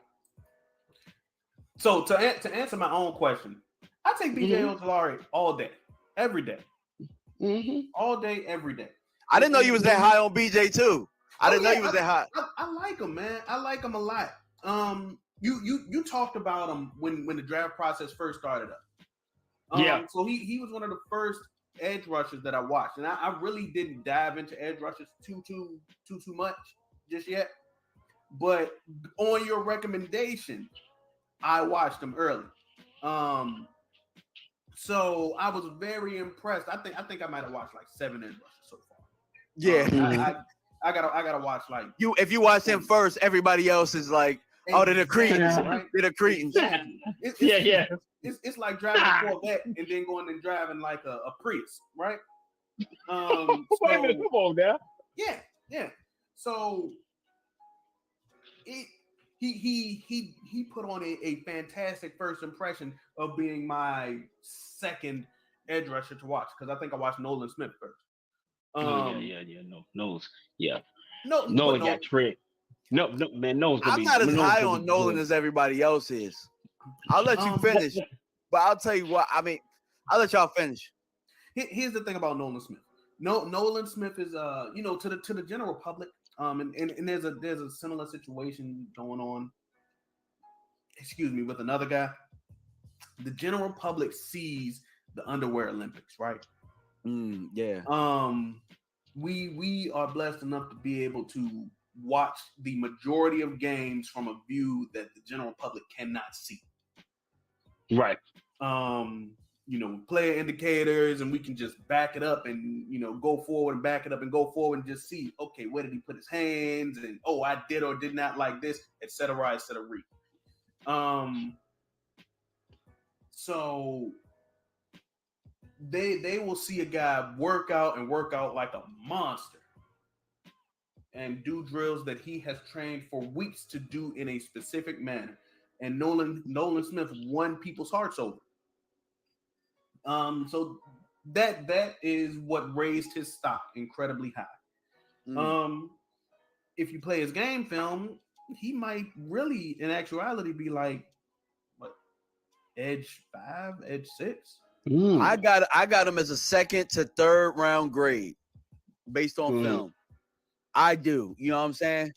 So to answer my own question, I take BJ Ojolari all day, every day. All day, every day. I didn't know you was that high on BJ too. I didn't know you was that high. I like him, man. I like him a lot. You talked about him when the draft process first started up. So he was one of the first edge rushers that I watched, and I really didn't dive into edge rushers too much just yet. But on your recommendation, I watched him early. So I was very impressed. I think I might have watched like 7 edge rushers so far. Yeah. I gotta watch like if you watch him first, everybody else is like, oh, they're the Cretans. Right? They're the Cretans. It's like driving a Corvette and then going and driving like a Prius, right? Wait a minute, come on now. Yeah. So he put on a fantastic first impression of being my second edge rusher to watch because I think I watched Nolan Smith first. No, Nolan's, yeah. No, Nolan but got tricked. No, man, Nolan's gonna I'm be. not as Nolan's high gonna on be Nolan good. as everybody else is. I'll let you finish, but I'll tell you what. I mean, I'll let y'all finish. Here's the thing about Nolan Smith. Nolan Smith is to the general public. And there's a similar situation going on. Excuse me, with another guy. The general public sees the underwear Olympics, right? Yeah. We are blessed enough to be able to watch the majority of games from a view that the general public cannot see. Right. Player indicators, and we can just back it up and go forward and back it up and go forward and just see, okay, where did he put his hands, and I did or did not like this, etc., etc. So they will see a guy work out like a monster and do drills that he has trained for weeks to do in a specific manner. And Nolan Smith won people's hearts over. So that is what raised his stock incredibly high. If you play his game film, he might really, in actuality, be like edge 5, edge 6. I got him as a 2nd to 3rd round grade based on film. I do. You know what I'm saying?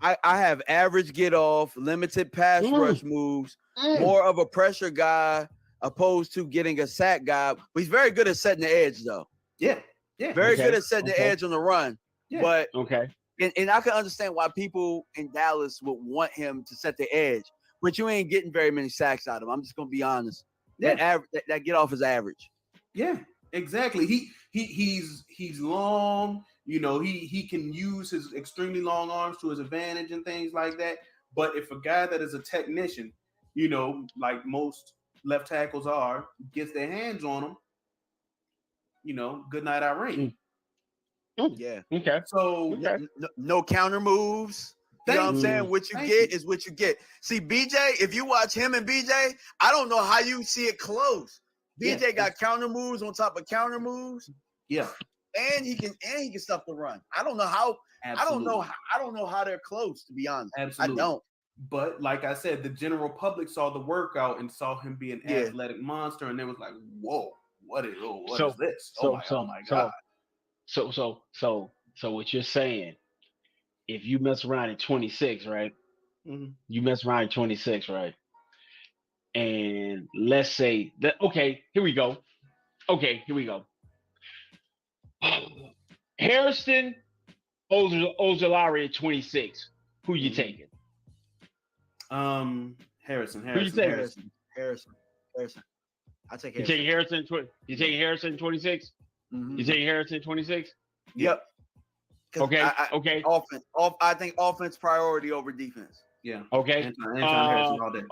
I have average get off, limited pass rush moves, more of a pressure guy opposed to getting a sack guy. But he's very good at setting the edge, though. Yeah. Very good at setting the edge on the run. Yeah. But okay. And I can understand why people in Dallas would want him to set the edge, but you ain't getting very many sacks out of him. I'm just gonna be honest. Yeah. That get off is average. Yeah, exactly. He's long. He can use his extremely long arms to his advantage and things like that. But if a guy that is a technician, like most left tackles are, gets their hands on him, good night, Irene. Yeah. Okay. So no counter moves. You know what I'm saying? What you get is what you get. See, BJ, if you watch him and BJ, I don't know how you see it close. BJ got counter moves on top of counter moves. Yeah. And he can stop the run. I don't know how. Absolutely. I don't know how they're close, to be honest. Absolutely. I don't. But like I said, the general public saw the workout and saw him be an athletic monster, and they was like, "Whoa, what is this? Oh my god!" So what you're saying? If you mess around at 26, right? Mm-hmm. You mess around at 26, right? And let's say that. Okay, here we go. Harrison Ozolari at 26. Who you taking? Harrison. Who you taking? Harrison. I take Harrison. You taking Harrison? You taking Harrison 26? Mm-hmm. You taking Harrison 26? Yep. Okay. Okay. I think offense priority over defense. Yeah. Okay. Anton Harrison all day.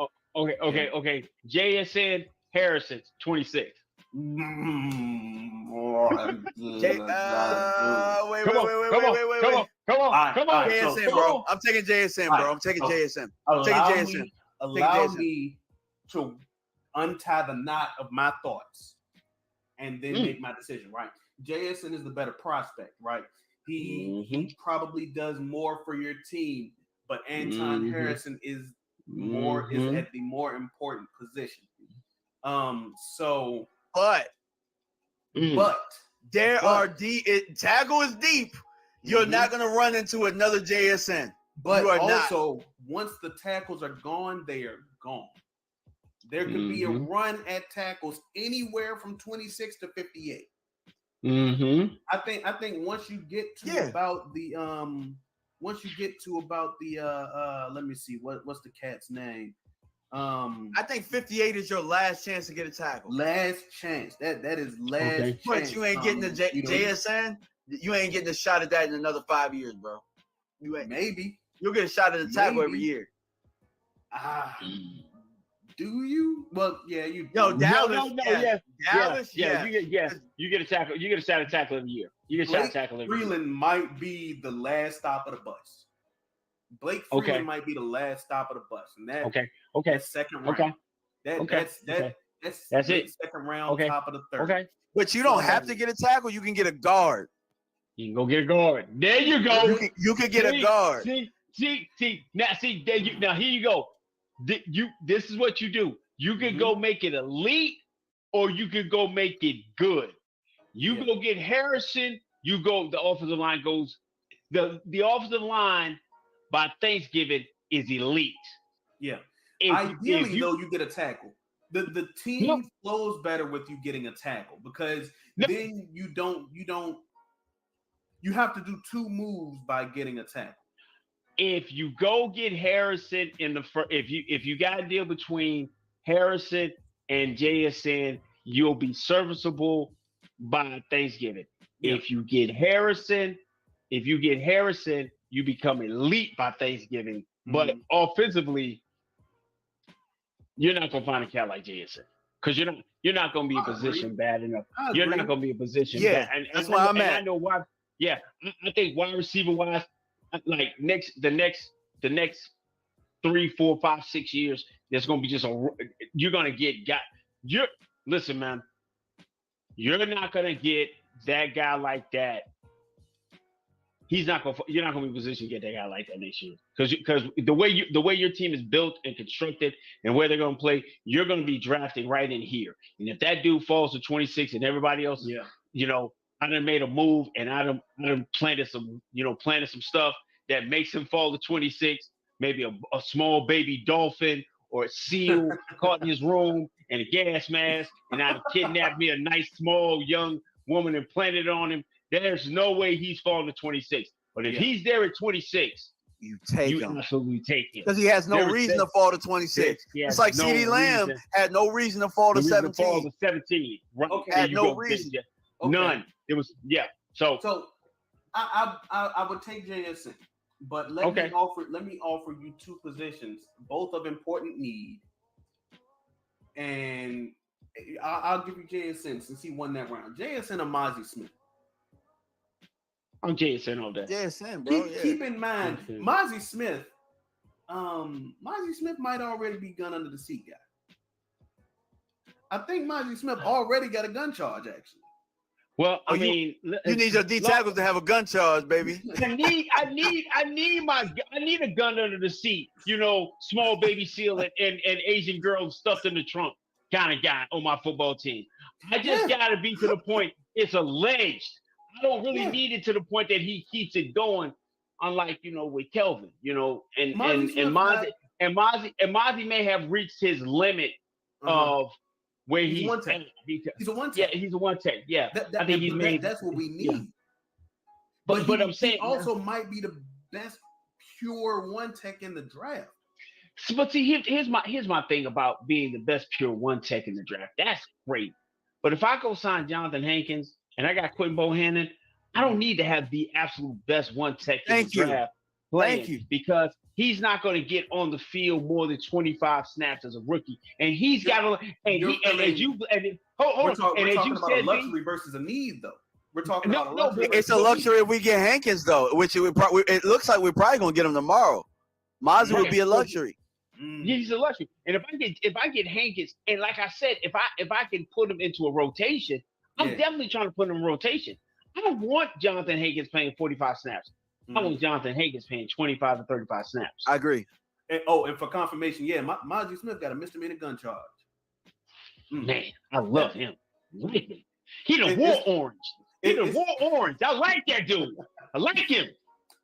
Okay. JSN Harrison 26. Wait. Come on. JSN, bro. I'm taking JSN, bro. I'm taking JSN. Allow me to untie the knot of my thoughts and then make my decision, right? JSN is the better prospect, right? He probably does more for your team, but Anton Harrison is at the more important position. But tackle is deep. You're not gonna run into another JSN. But also, once the tackles are gone, they are gone. There could be a run at tackles anywhere from 26 to 58. I think once you get to about the let me see what's the cat's name. I think 58 is your last chance to get a tackle. Last chance. That is last chance. But you ain't getting the JSN. You ain't getting a shot at that in another 5 years, bro. You ain't. Maybe you'll get a shot at the tackle every year. Do you? Well, yeah, you. No, Dallas. Dallas. You get a tackle. You get a shot at tackle every year. You get a shot at tackle every year. Freeland might be the last stop of the bus. Blake Freeland might be the last stop of the bus, and that okay. That second round. That's late it. second round, Okay. top of the third. Okay. But you don't have to get a tackle. You can get a guard. You can go get a guard. There you go. You can get a guard. See. Now here you go. This is what you do. You can go make it elite, or you can go make it good. You go get Harrison. You go. The offensive line goes. The offensive line by Thanksgiving is elite. Yeah. Ideally, though, you get a tackle. The team flows better with you getting a tackle because then you have to do two moves by getting a tackle. If you go get Harrison in the first, if you got a deal between Harrison and JSN, you'll be serviceable by Thanksgiving. Yeah. If you get Harrison, you become elite by Thanksgiving. But offensively, you're not gonna find a cat like JSN because you're not gonna be in position bad enough. You're not gonna be in position. Yeah, that's why I'm at. I know why. Yeah, I think wide receiver wise, like the next 3, 4, 5, 6 years, there's gonna be you're gonna get listen, man, you're not gonna get that guy like that. You're not gonna be in position to get that guy like that next year because the way your team is built and constructed and where they're gonna play, you're gonna be drafting right in here. And if that dude falls to 26 and everybody else, I done made a move and I done planted some stuff that makes him fall to 26, maybe a small baby dolphin or a seal caught in his room and a gas mask, and I kidnapped me a nice small young woman and planted it on him. There's no way he's falling to 26. But if he's there at 26, you him. Absolutely take him. Because he has no reason to fall to 26. It's like CeeDee Lamb had no reason to fall to 17. Fall to 17. Right. Okay. Had no reason. Okay. None. It was So I would take JSN, but let me offer you two positions, both of important need, and I'll give you JSN since he won that round. JSN or Mozzie Smith. I'm JSN all day. JSN, bro. Keep in mind, Mozzie Smith might already be gun under the seat guy. I think Mozzie Smith already got a gun charge, actually. Well, I mean, you need your D tackles to have a gun charge, baby. I need a gun under the seat. Small baby seal and Asian girl stuffed in the trunk kind of guy on my football team. I just gotta be to the point. It's alleged. I don't really need it to the point that he keeps it going. Unlike with Kelvin, and Mozzie may have reached his limit of where he's one tech. He's a one tech. Yeah, he's a one tech. Yeah, I think he's made. That's what we need. Yeah. But I'm saying he also might be the best pure one tech in the draft. But see, here's my thing about being the best pure one tech in the draft. That's great. But if I go sign Jonathan Hankins and I got Quentin Bohannon, I don't need to have the absolute best one tech in the draft. Thank you. Because he's not going to get on the field more than 25 snaps as a rookie, and he's got to. We're talking about a luxury versus a need, though. We're talking about a luxury. It's a luxury if we get Hankins, though, which it looks like we're probably going to get him tomorrow. Mozzie would be a luxury. He's a luxury, and if I get Hankins, and like I said, if I can put him into a rotation, I'm definitely trying to put him in rotation. I don't want Jonathan Hankins playing 45 snaps. I want Jonathan Hankins paying 25 to 35 snaps. I agree. And for confirmation, Mozzie Smith got a misdemeanor gun charge. Man, I love him. He done wore orange. He done wore orange. I like that dude. I like him.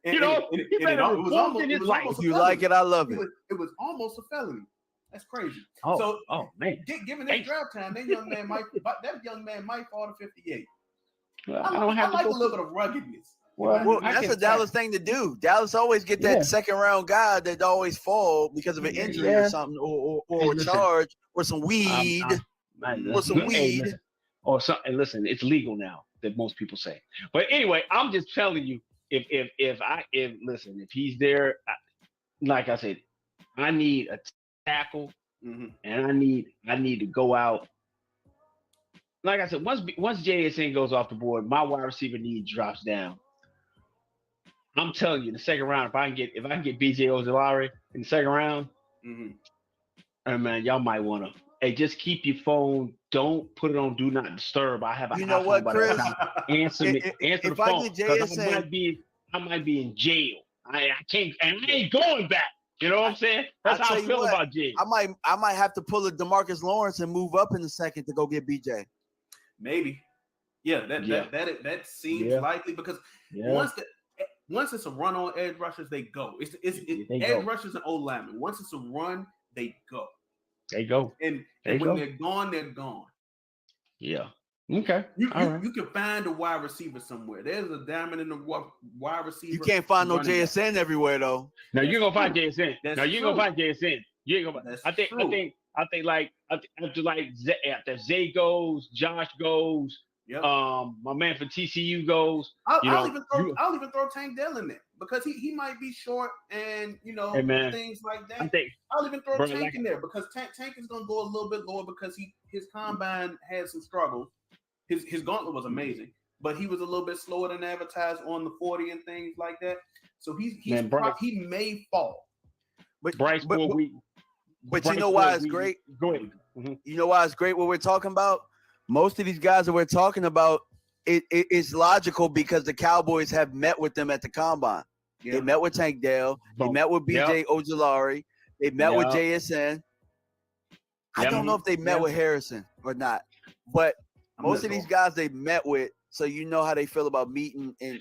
He better reform in his life. If you like it, I love it. It was almost a felony. That's crazy. Oh man. Given his draft time, that young man might fall to 58. Well, I like a little bit of ruggedness. Well, that's a Dallas thing to do. Dallas always get that second round guy that always fall because of an injury or something, or a charge, or some weed, or some weed. Listen, it's legal now that most people say. But anyway, I'm just telling you, if he's there, like I said, I need a tackle, and I need to go out. Like I said, once JSN goes off the board, my wide receiver need drops down. I'm telling you, the second round, if I can get BJ Ojolari in the second round, and man, y'all might want to Hey, just keep your phone. Don't put it on do not disturb. I have an You know iPhone what, by the Chris? time. Answer me. Answer the If I phone get because JSN, I might be in jail. I can't, and I ain't going back. You know what I'm saying? That's I how tell I you feel what, about jail. I might have to pull a DeMarcus Lawrence and move up in the second to go get BJ. Maybe. Yeah, Yeah. that seems Yeah. likely because Yeah. once it's a run on edge rushers, they go. It's They edge go. rushers and old linemen. Once it's a run, they go. They go. And They when go. they're gone, they're gone. Yeah. Okay. You All right. you can find a wide receiver somewhere. There's a diamond in the wide receiver. You can't find no running back. JSN everywhere though. Now you're gonna find true. JSN. That's Now you're gonna true. find JSN. You ain't gonna. That's I think. true. After Zay goes, Josh goes. Yep. My man for TCU goes. I'll even throw Tank Dell in there because he might be short and Hey, man, things like that. I think. I'll even throw Bro, Tank in there because Tank is gonna go a little bit lower because his combine had some struggles. His gauntlet was amazing, but he was a little bit slower than advertised on the 40 and things like that. So he may fall. But Bryce, but Bryce, you know why it's great? Go ahead. Mm-hmm. You know why it's great what we're talking about? Most of these guys that we're talking about, it's logical because the Cowboys have met with them at the combine. Yeah. They met with Tank Dell. They met with BJ Ojulari. They met with JSN. I don't know if they met with Harrison or not, but most of these guys they met with, so you know how they feel about meeting and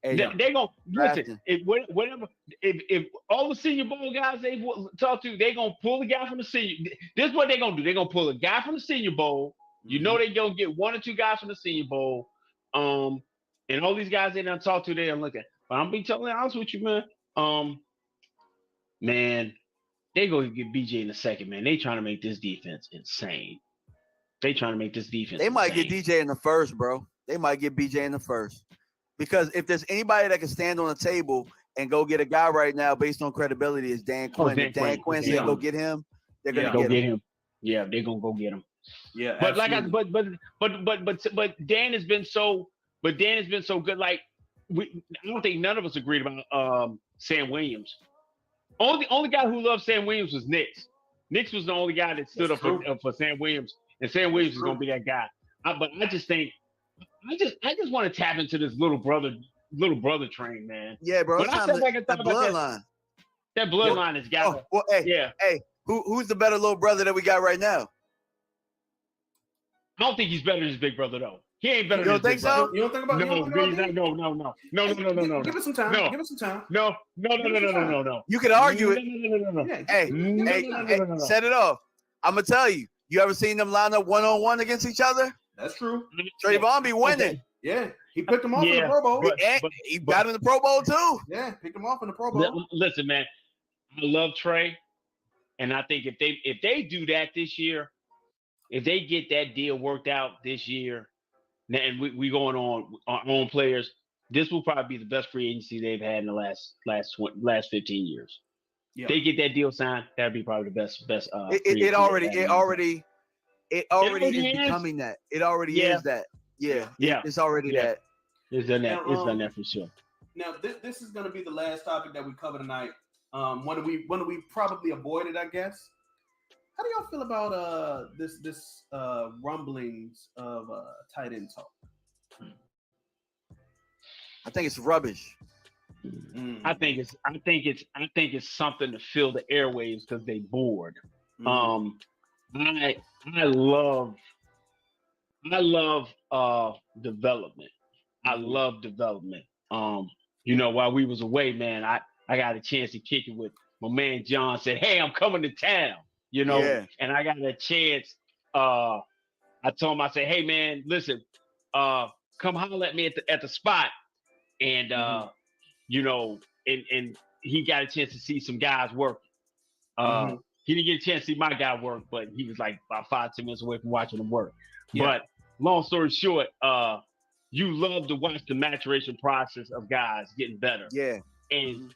they gonna listen. If all the Senior Bowl guys they talk to, they gonna pull the guy from the Senior. This is what they gonna do. They gonna pull a guy from the Senior Bowl. You know they gonna get one or two guys from the Senior Bowl. And all these guys they done talk to, they don't look at. But I'm be totally honest with you, man. Man, they gonna get BJ in a second, man. They trying to make this defense insane. They trying to make this defense. They might get DJ in the first, bro. They might get BJ in the first. Because if there's anybody that can stand on the table and go get a guy right now based on credibility, is Dan Quinn. If Dan Quinn said go get him, they're gonna get him. Yeah, they're gonna go get him. Yeah, but absolutely. but Dan has been so good. Like I don't think none of us agreed about Sam Williams. Only guy who loved Sam Williams was Nix. Nix was the only guy that stood up for Sam Williams, and Sam Williams is gonna be that guy. But I just think. I just want to tap into this little brother train, man. Yeah, bro. When I said like that bloodline. That bloodline has got. Hey, who's the better little brother that we got right now? I don't think he's better than his big brother though. He ain't better than his big brother. brother. You don't think about No. Give it some time. Give it some time. No. You could argue it. No. Hey, set it off. I'm gonna tell you. You ever seen them line up 1-on-1 against each other? That's true. Trayvon be winning. Okay. Yeah, he picked him off in the Pro Bowl. He got in the Pro Bowl too. Yeah, picked him off in the Pro Bowl. Listen, man, I love Trey, and I think if they do that this year, if they get that deal worked out this year, and we going on our own players, this will probably be the best free agency they've had in the last 15 years. Yeah. If they get that deal signed, that'd be probably the best. It already is becoming that. It already is that. Yeah. It's already that. It's done that. It's done that for sure. Now this is going to be the last topic that we cover tonight. One that we probably avoided, I guess. How do y'all feel about this rumblings of tight end talk? I think it's rubbish. I think it's something to fill the airwaves because they bored. I love development. I love development. While we was away, man, I got a chance to kick it with my man John. Said, "Hey, I'm coming to town," and I got a chance. I told him, I said, "Hey, man, listen, come holler at me at the spot," and and he got a chance to see some guys work. He didn't get a chance to see my guy work, but he was like about 5-10 minutes away from watching him work. Yeah. But long story short, you love to watch the maturation process of guys getting better. Yeah. And,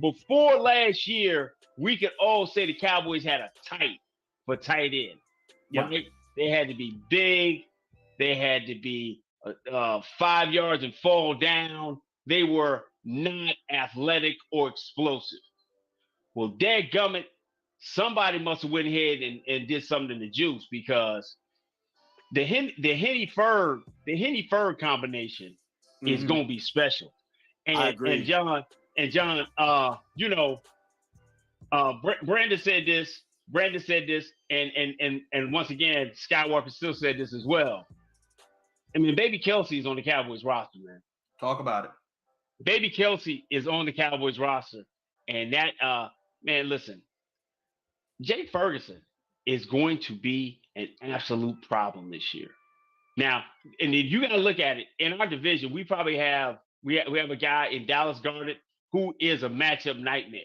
before last year, we could all say the Cowboys had a tight end. Yeah. Right? They had to be big. They had to be 5 yards and fall down. They were not athletic or explosive. Well, dadgummit, somebody must have went ahead and did something to Juice, because the Henny Ferg combination is Mhm. gonna be special. I And agree. John, Brandon said this. Brandon said this, and once again, Skywalker still said this as well. I mean, Baby Kelsey is on the Cowboys roster, man. Talk about it. Baby Kelsey is on the Cowboys roster, and that man, listen, Jake Ferguson is going to be an absolute problem this year. Now, and then you got to look at it in our division. We probably have we have a guy in Dallas Goedert who is a matchup nightmare.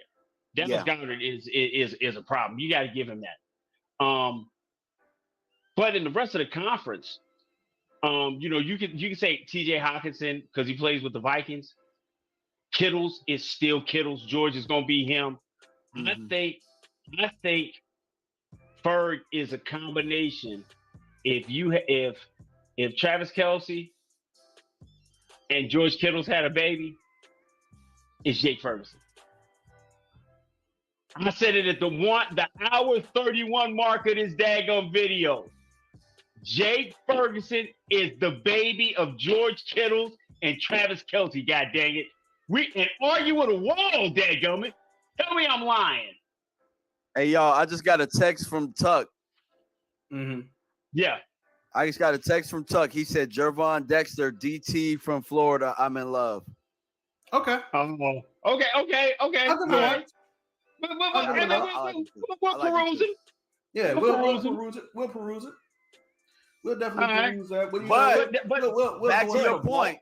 Dallas Yeah. Goedert is a problem. You got to give him that. But in the rest of the conference, you can say T.J. Hawkinson because he plays with the Vikings. Kittles is still Kittles. George is going to be him. Mhm. I think Ferg is a combination. If Travis Kelsey and George Kittles had a baby, it's Jake Ferguson. I said it at the hour 31 mark of this daggone video. Jake Ferguson is the baby of George Kittles and Travis Kelsey. God dang it! We and argue with a wall, dadgummit. Tell me I'm lying. Hey, y'all, I just got a text from Tuck. Mm-hmm. Yeah. I just got a text from Tuck. He said, Jervon Dexter, DT from Florida. I'm in love. Okay. Okay. I'll give him that. We're perusing. Yeah, we'll peruse it. We'll definitely peruse that. But back to your point.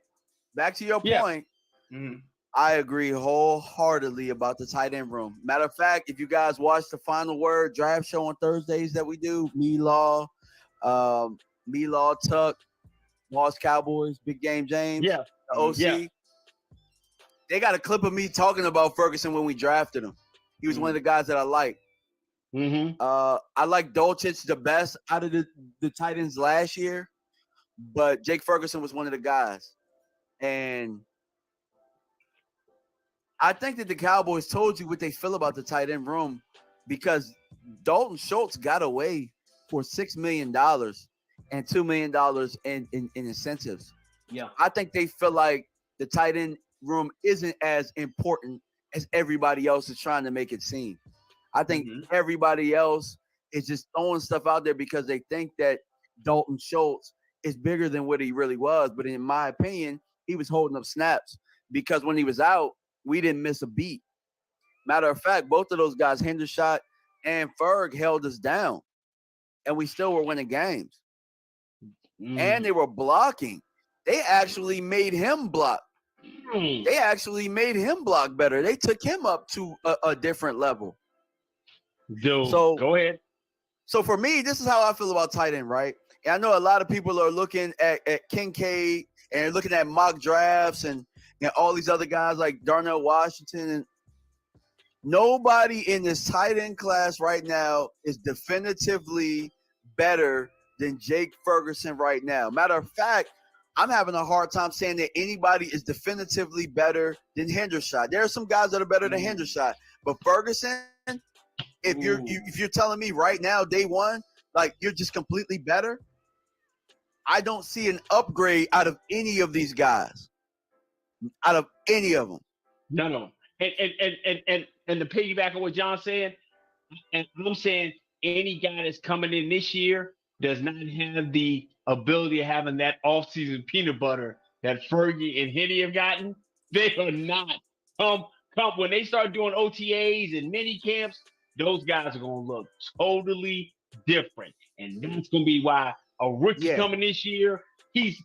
Back to your point. Mm-hmm. I agree wholeheartedly about the tight end room. Matter of fact, if you guys watch the Final Word draft show on Thursdays that we do, Law, Tuck, Lost Cowboys, Big Game James, the OC. They got a clip of me talking about Ferguson when we drafted him. He was one of the guys that I liked. Mm-hmm. I like Dolchich the best out of the tight ends last year, but Jake Ferguson was one of the guys. And I think that the Cowboys told you what they feel about the tight end room because Dalton Schultz got away for $6 million and $2 million in incentives. Yeah. I think they feel like the tight end room isn't as important as everybody else is trying to make it seem. I think everybody else is just throwing stuff out there because they think that Dalton Schultz is bigger than what he really was. But in my opinion, he was holding up snaps because when he was out, we didn't miss a beat. Matter of fact, both of those guys, Hendershot and Ferg, held us down, and we still were winning games. And they were blocking. They actually made him block. They actually made him block better. They took him up to a different level. Dude, so go ahead. So for me, this is how I feel about tight end, right? And I know a lot of people are looking at Kincaid and looking at mock drafts and all these other guys like Darnell Washington. And nobody in this tight end class right now is definitively better than Jake Ferguson right now. Matter of fact, I'm having a hard time saying that anybody is definitively better than Hendershot. There are some guys that are better than Hendershot, but Ferguson, if you're telling me right now, day one, like you're just completely better, I don't see an upgrade out of any of these guys. Out of any of them. No. And to piggyback on what John's saying, and I'm saying any guy that's coming in this year does not have the ability of having that offseason peanut butter that Fergie and Henny have gotten. They are not. Come when they start doing OTAs and mini camps, those guys are going to look totally different. And that's going to be why a rookie coming this year, he's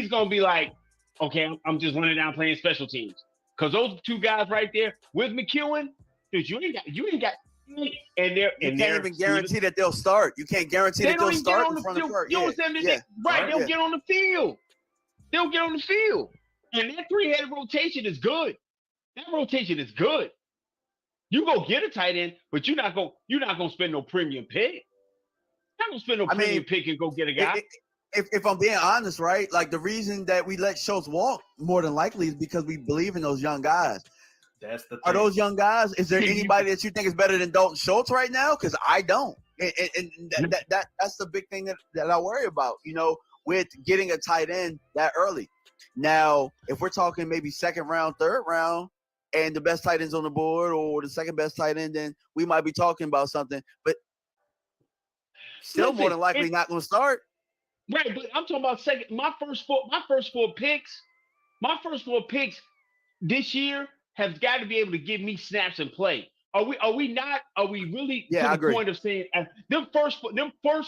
going to be like, okay, I'm just running down playing special teams. Because those two guys right there with McEwen, dude, you ain't got you can't even guarantee that they'll start. You can't guarantee that they'll start in front of Ferg. You understand? Right, they'll get on the field. They'll get on the field. And that three-headed rotation is good. That rotation is good. You go get a tight end, but you're not gonna spend no premium pick. You're not gonna spend no premium pick and go get a guy. If I'm being honest, right? Like the reason that we let Schultz walk more than likely is because we believe in those young guys. That's the thing. Are those young guys? Is there anybody that you think is better than Dalton Schultz right now? Because I don't. And that's the big thing that I worry about, with getting a tight end that early. Now, if we're talking maybe second round, third round, and the best tight end's on the board or the second best tight end, then we might be talking about something. But still more than likely not going to start. Right, but I'm talking about second. My first four picks this year have got to be able to give me snaps and play. Are we not? Are we really to the point of saying them first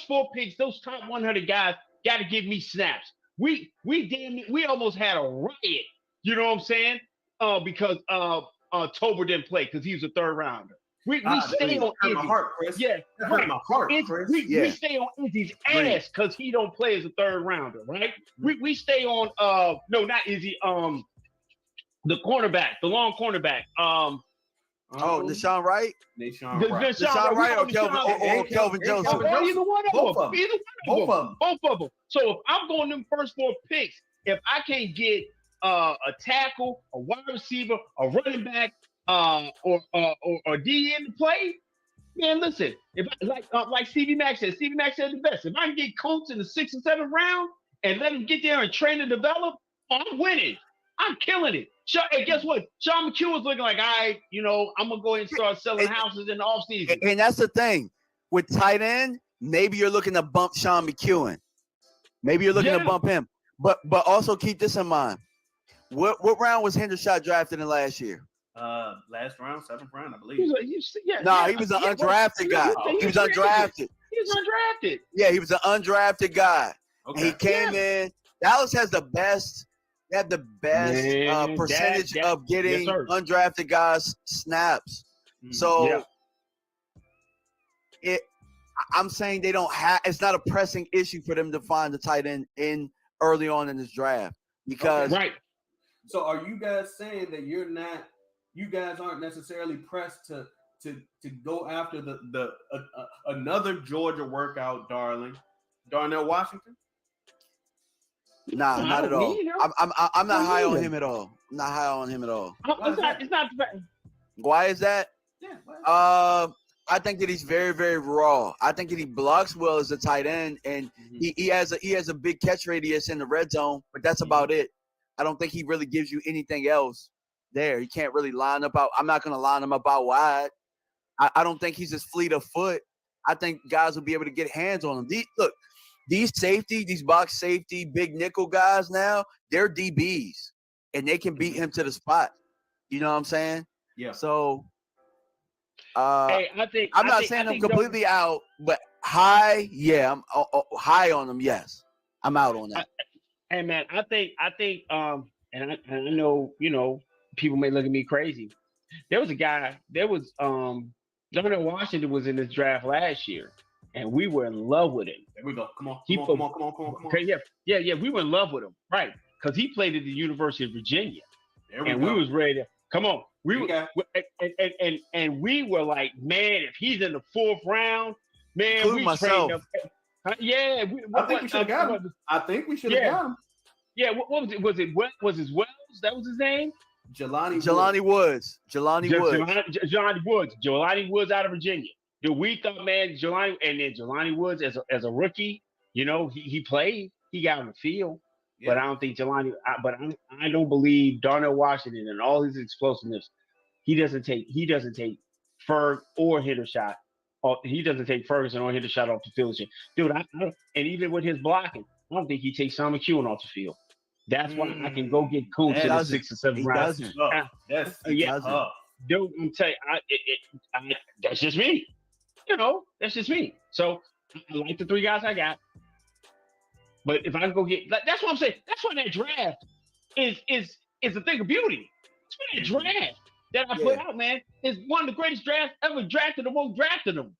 four picks, those top 100 guys got to give me snaps? We almost had a riot. You know what I'm saying? Because Tober didn't play because he was a third rounder. We stay on Izzy. My heart, Chris. Yeah, right. My heart, Chris. We stay on Izzy's ass because he don't play as a third rounder, right? We stay on no, not Izzy. The cornerback, the long cornerback. Deshaun Wright? Deshaun Wright or Kelvin Joseph? Either one of them. Both of them. So if I'm going them first four picks, if I can't get a tackle, a wide receiver, a running back, or D in to play, man, listen. If like Stevie Mack said the best. If I can get Coates in the 6th and 7th round and let him get there and train and develop, I'm winning. I'm killing it. And guess what? Sean McEwen's looking like, all right, I'm going to go ahead and start selling houses in the offseason. And that's the thing. With tight end, maybe you're looking to bump Sean McEwen. Maybe you're looking to bump him. But also keep this in mind. What round was Hendershot drafted in last year? Last round, 7th round, I believe. He was an undrafted guy. He was undrafted. Yeah, he was an undrafted guy. Okay. And he came in. Dallas has the best. They have the best percentage of getting undrafted guys snaps. So I'm saying they don't have. It's not a pressing issue for them to find the tight end in early on in this draft because. Right. So are you guys saying that you guys aren't necessarily pressed to go after the another Georgia workout darling, Darnell Washington? Nah, not at all. I'm not high on him at all. I'm not high on him at all. It's not. Why is that? Yeah. I think that he's very, very raw. I think that he blocks well as a tight end, and he has a big catch radius in the red zone, but that's about it. I don't think he really gives you anything else there. He can't really line up out. I'm not going to line him up out wide. I don't think he's as fleet of foot. I think guys will be able to get hands on him. These box safety, big nickel guys now, they're DBs, and they can beat him to the spot. You know what I'm saying? Yeah. So, I'm not saying I'm completely out, but high, yeah, I'm high on them. Yes, I'm out on that. Hey man, I think, and I know, people may look at me crazy. There was a guy. Darnell Washington was in this draft last year, and we were in love with him. There we go. Come on. Yeah. We were in love with him, right? Because he played at the University of Virginia, we was ready to come on. We were like, man, if he's in the 4th round, man, including myself. Him. Yeah, I think we should have got him. I think we should have got him. Yeah, what was it? Was it Wells? That was his name? Jelani Woods. Jelani Woods out of Virginia. Dude, we thought, man, Jelani Woods as a rookie, he played. He got on the field. Yeah. But I don't think I don't believe Darnell Washington and all his explosiveness. He doesn't take Ferg or Hendershot. He doesn't take Ferguson or Hendershot off the field. Dude, and even with his blocking, I don't think he takes Sean McEwen off the field. That's why I can go get Coates in the 6th or 7th round. Dude, I'm telling you, that's just me. That's just me. So I like the 3 guys I got. But if I can go get, that's what I'm saying. That's why that draft is a thing of beauty. That's why that draft that I put out, man, is one of the greatest drafts ever drafted and won't drafted them.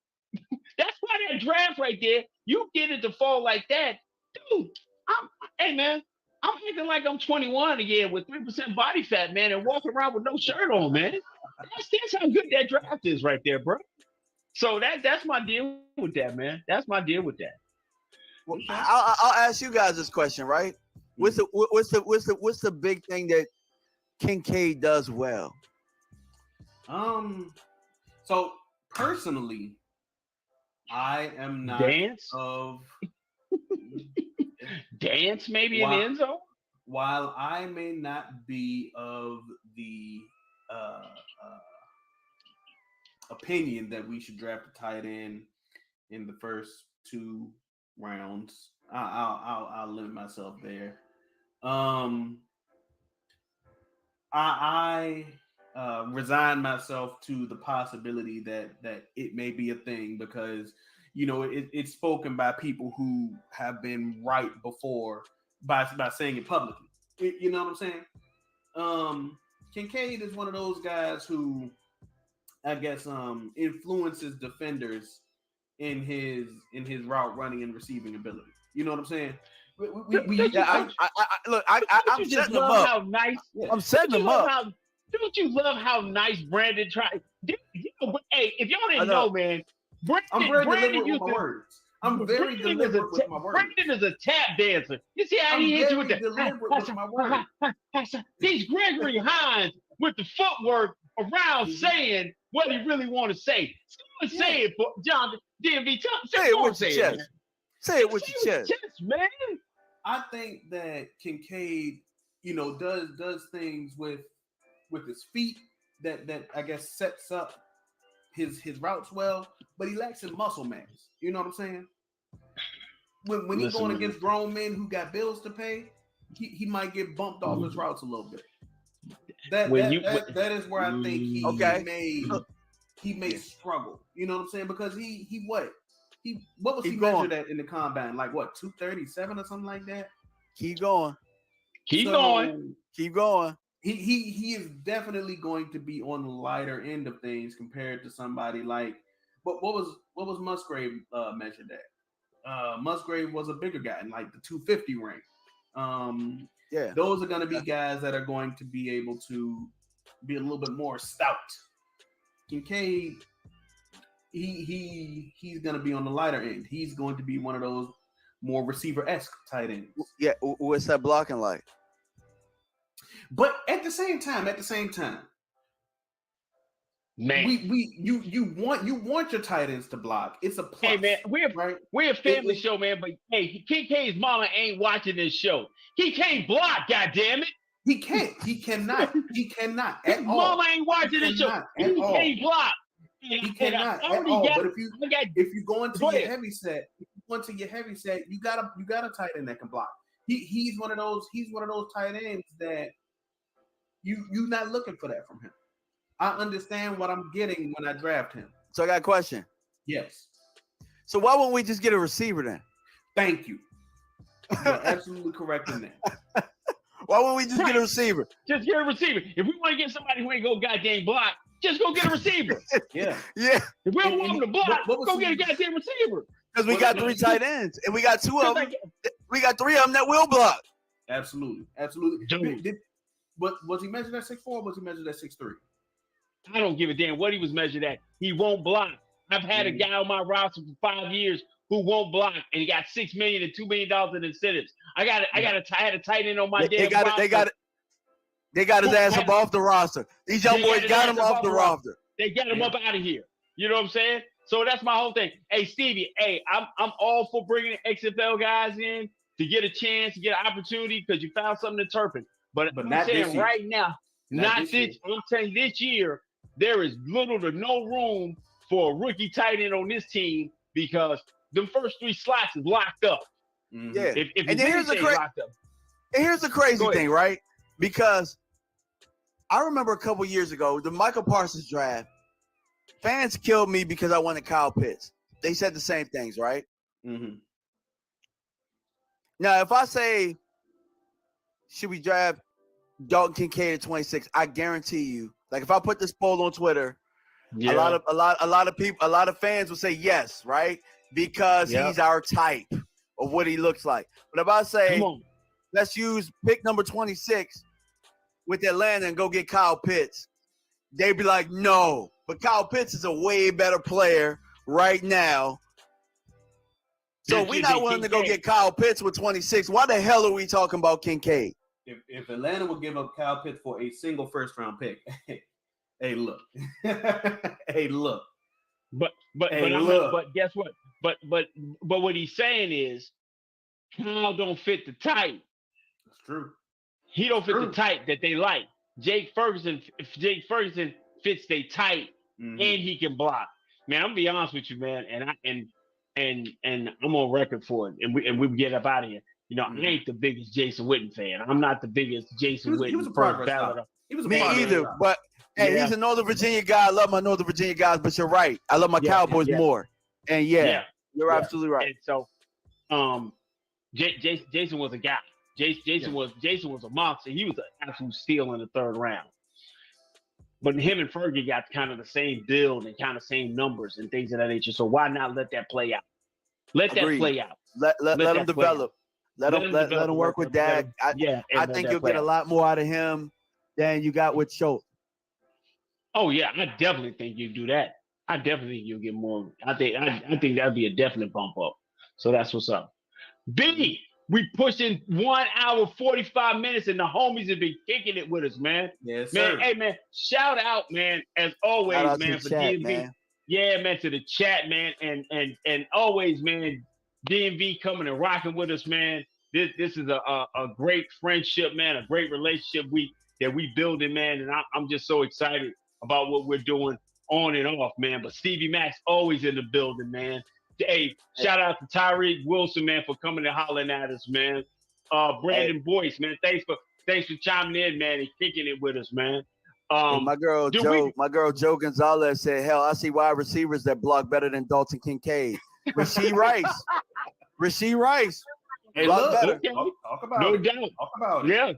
That's why that draft right there, you get it to fall like that, dude. Hey man, I'm acting like I'm 21 again with 3% body fat, man, and walking around with no shirt on, man. That's how good that draft is right there, bro. So that's my deal with that, man. That's my deal with that. Well, I'll ask you guys this question, right? What's the big thing that Kincaid does well? So personally, I am not Dance, of dance, maybe in the while, end zone. while I may not be of the uh, opinion that we should draft a tight end in the first 2 rounds. I'll limit myself there. Um, I resign myself to the possibility that it may be a thing because it's spoken by people who have been right before by saying it publicly. You know what I'm saying? Kincaid is one of those guys who I guess influences defenders in his route running and receiving ability. You know what I'm saying? Look, Don't I'm you just setting them love up. how nice? Yeah. I'm setting Don't you them love up. how? Don't you love how nice Brandon tried? Hey, if y'all I didn't know. know, man, I'm very Brandon deliberate with used my to. words. I'm very deliberate with my words. Brandon is a tap dancer. You see how he I'm hit you with very the deliberate with my words. He's Gregory Hines with the footwork around Mhm. saying what he really want to say. Someone say it for John DMV. Say it with your chest. Man. Say it with your chest. Man. I think that Kincaid, does things with his feet that I guess sets up his routes well, but he lacks in muscle mass. You know what I'm saying? When he's going against grown men who got bills to pay, he might get bumped off his routes a little bit. That is where I think he may struggle. You know what I'm saying? Because what was he measured at in the combine? Like what, 237 or something like that? Keep going. Keep going. He is definitely going to be on the lighter end of things compared to somebody like what was Musgrave measured at? Musgrave was a bigger guy in like the 250 range. Those are going to be guys that are going to be able to be a little bit more stout. Kincaid, he's going to be on the lighter end. He's going to be one of those more receiver-esque tight ends. Yeah, what's that blocking like? But at the same time, man, you want your tight ends to block. It's a plus. Hey man, we're a family show, man. But hey, Kincaid's mama ain't watching this show. He can't block, goddammit. He can't. He cannot. He cannot at His all. Mama ain't watching this show. He can't block. He cannot at all. But if you go into your heavy set, you got a tight end that can block. He's one of those tight ends that you're not looking for that from him. I understand what I'm getting when I draft him. So I got a question. Yes. So why won't we just get a receiver then? Thank you. You're absolutely correct in that. Why won't we just get a receiver? Just get a receiver. If we want to get somebody who ain't go goddamn block, just go get a receiver. Yeah. Yeah. If we don't want him to block, go get a goddamn receiver. Because we got 3 tight ends, and we got 2 of them. We got 3 of them that will block. Absolutely. Was he measured at 6'4" or was he measured at 6'3"? I don't give a damn what he was measured at. He won't block. I've had a guy on my roster for 5 years who won't block, and he got $6 million and $2 million in incentives. I had a tight end on my damn roster. They got his ass up off the roster. These young boys got him off the roster. They got him up out of here. You know what I'm saying? So that's my whole thing. Hey, Stevie, I'm all for bringing XFL guys in to get a chance, to get an opportunity because you found something to Turpin. But I'm saying right now, I'm saying this year, there is little to no room for a rookie tight end on this team because the first 3 slots is locked up. Mm-hmm. Yeah. And here's the crazy thing, right? Because I remember a couple years ago, the Michael Parsons draft, fans killed me because I wanted Kyle Pitts. They said the same things, right? Mm-hmm. Now, if I say, should we draft Dalton Kincaid at 26? I guarantee you, like if I put this poll on Twitter, a lot of fans will say yes, right? Because he's our type of what he looks like. But if I say, let's use pick number 26 with Atlanta and go get Kyle Pitts, they'd be like, no. But Kyle Pitts is a way better player right now. So we're not willing to go get Kyle Pitts with 26. Why the hell are we talking about Kincaid? If Atlanta would give up Kyle Pitts for a single first-round pick, Hey, look. Hey, look. But Hey, I'm look. but guess what? But what he's saying is Kyle don't fit the type. That's true. He don't fit True. the type that they like. Jake Ferguson fits they type Mhm. and he can block. Man, I'm gonna be honest with you, man, and I'm on record for it, and we get up out of here. You know, I ain't the biggest Jason Witten fan. I'm not the biggest Jason He was Witten a first progress ballot. stop. He was a Me progress either, stop. but hey, Yeah. he's a Northern Virginia guy. I love my Northern Virginia guys, but you're right. I love my Cowboys more. And you're absolutely right. And so, Jason was a guy. Jason was a monster. He was an absolute steal in the third round. But him and Fergie got kind of the same build and kind of same numbers and things of that nature. So why not let that play out? Let that play out. Let him develop. Let him work with Dak. I think you'll get a lot more out of him than you got with Schultz. Oh yeah, I definitely think you do that. I definitely think you'll get more. I think that'd be a definite bump up. So that's what's up. B, we pushing 1 hour 45 minutes, and the homies have been kicking it with us, man. Yes, man. sir. Hey, man, shout out, man, as always, Shout out man, to for chat, DMV. man. Yeah, man, to the chat, man, and always, man, DMV coming and rocking with us, man. This is a great friendship, man, a great relationship that we building, man, and I'm just so excited about what we're doing on and off, man. But Stevie Max always in the building, man. Hey, shout out to Tyreek Wilson, man, for coming and hollering at us, man. Brandon Boyce, man, thanks for chiming in, man, and kicking it with us, man. My girl Joe Gonzalez said, "Hell, I see wide receivers that block better than Dalton Kincaid." Rasheed Rice. Hey, block look. better. Okay. Talk about No it. doubt. Talk about it. Yeah.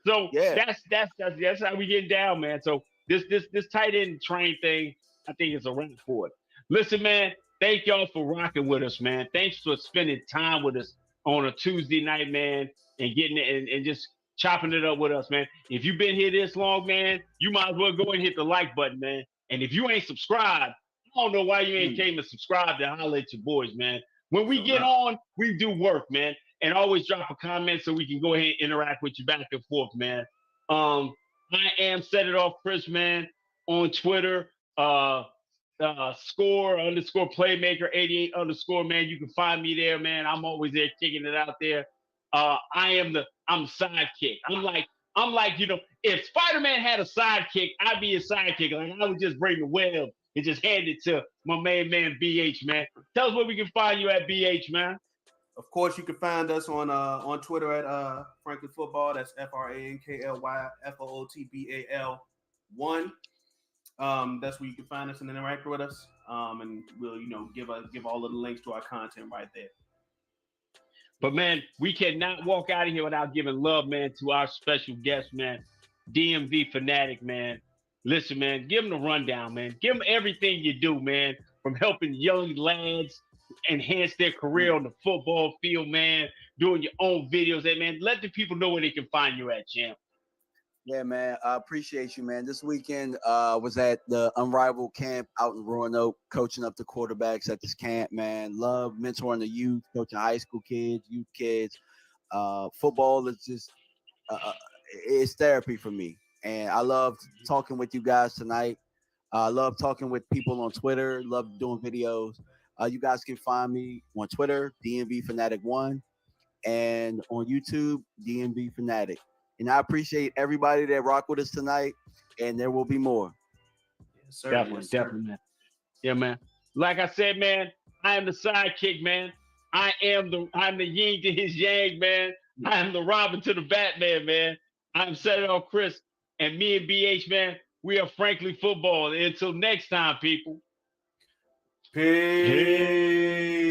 So Yeah. that's how we get down, man. So this tight end train thing, I think is a wrap for it. Listen, man, thank y'all for rocking with us, man. Thanks for spending time with us on a Tuesday night, man, and getting it and just chopping it up with us, man. If you've been here this long, man, you might as well go and hit the like button, man. And if you ain't subscribed, I don't know why you ain't came to subscribe to holler at your boys, man. When we get on, we do work, man. And always drop a comment so we can go ahead and interact with you back and forth, man. I am Set It Off Chris, man, on Twitter. Score _playmaker 88 _ man. You can find me there, man. I'm always there kicking it out there. I'm the sidekick. I'm like, you know, if Spider-Man had a sidekick, I'd be a sidekick. Like I would just bring the web and just hand it to my main man BH, man. Tell us where we can find you at BH, man. Of course, you can find us on Twitter at Frankly Football. That's FranklyFootball 1. That's where you can find us and interact with us. And we'll give all of the links to our content right there. But man, we cannot walk out of here without giving love, man, to our special guest, man, DMV Fanatic, man. Listen, man, give him the rundown, man. Give him everything you do, man, from helping young lads enhance their career on the football field, man, doing your own videos, man. Let the people know where they can find you at, champ. Yeah, man. I appreciate you, man. This weekend was at the Unrivaled camp out in Roanoke, coaching up the quarterbacks at this camp, man. Love mentoring the youth, coaching high school kids, youth kids. Football is just it's therapy for me. And I love talking with you guys tonight. I love talking with people on Twitter. Love doing videos. You guys can find me on Twitter, DMV Fanatic 1, and on YouTube, DMV Fanatic. And I appreciate everybody that rock with us tonight, and there will be more. Yes, sir. Definitely, man. Yeah, man. Like I said, man, I am the sidekick, man. I'm the yin to his yang, man. I am the Robin to the Batman, man. I'm Set It Off Chris, and me and BH, man, we are Frankly Football. Until next time, people. Peace.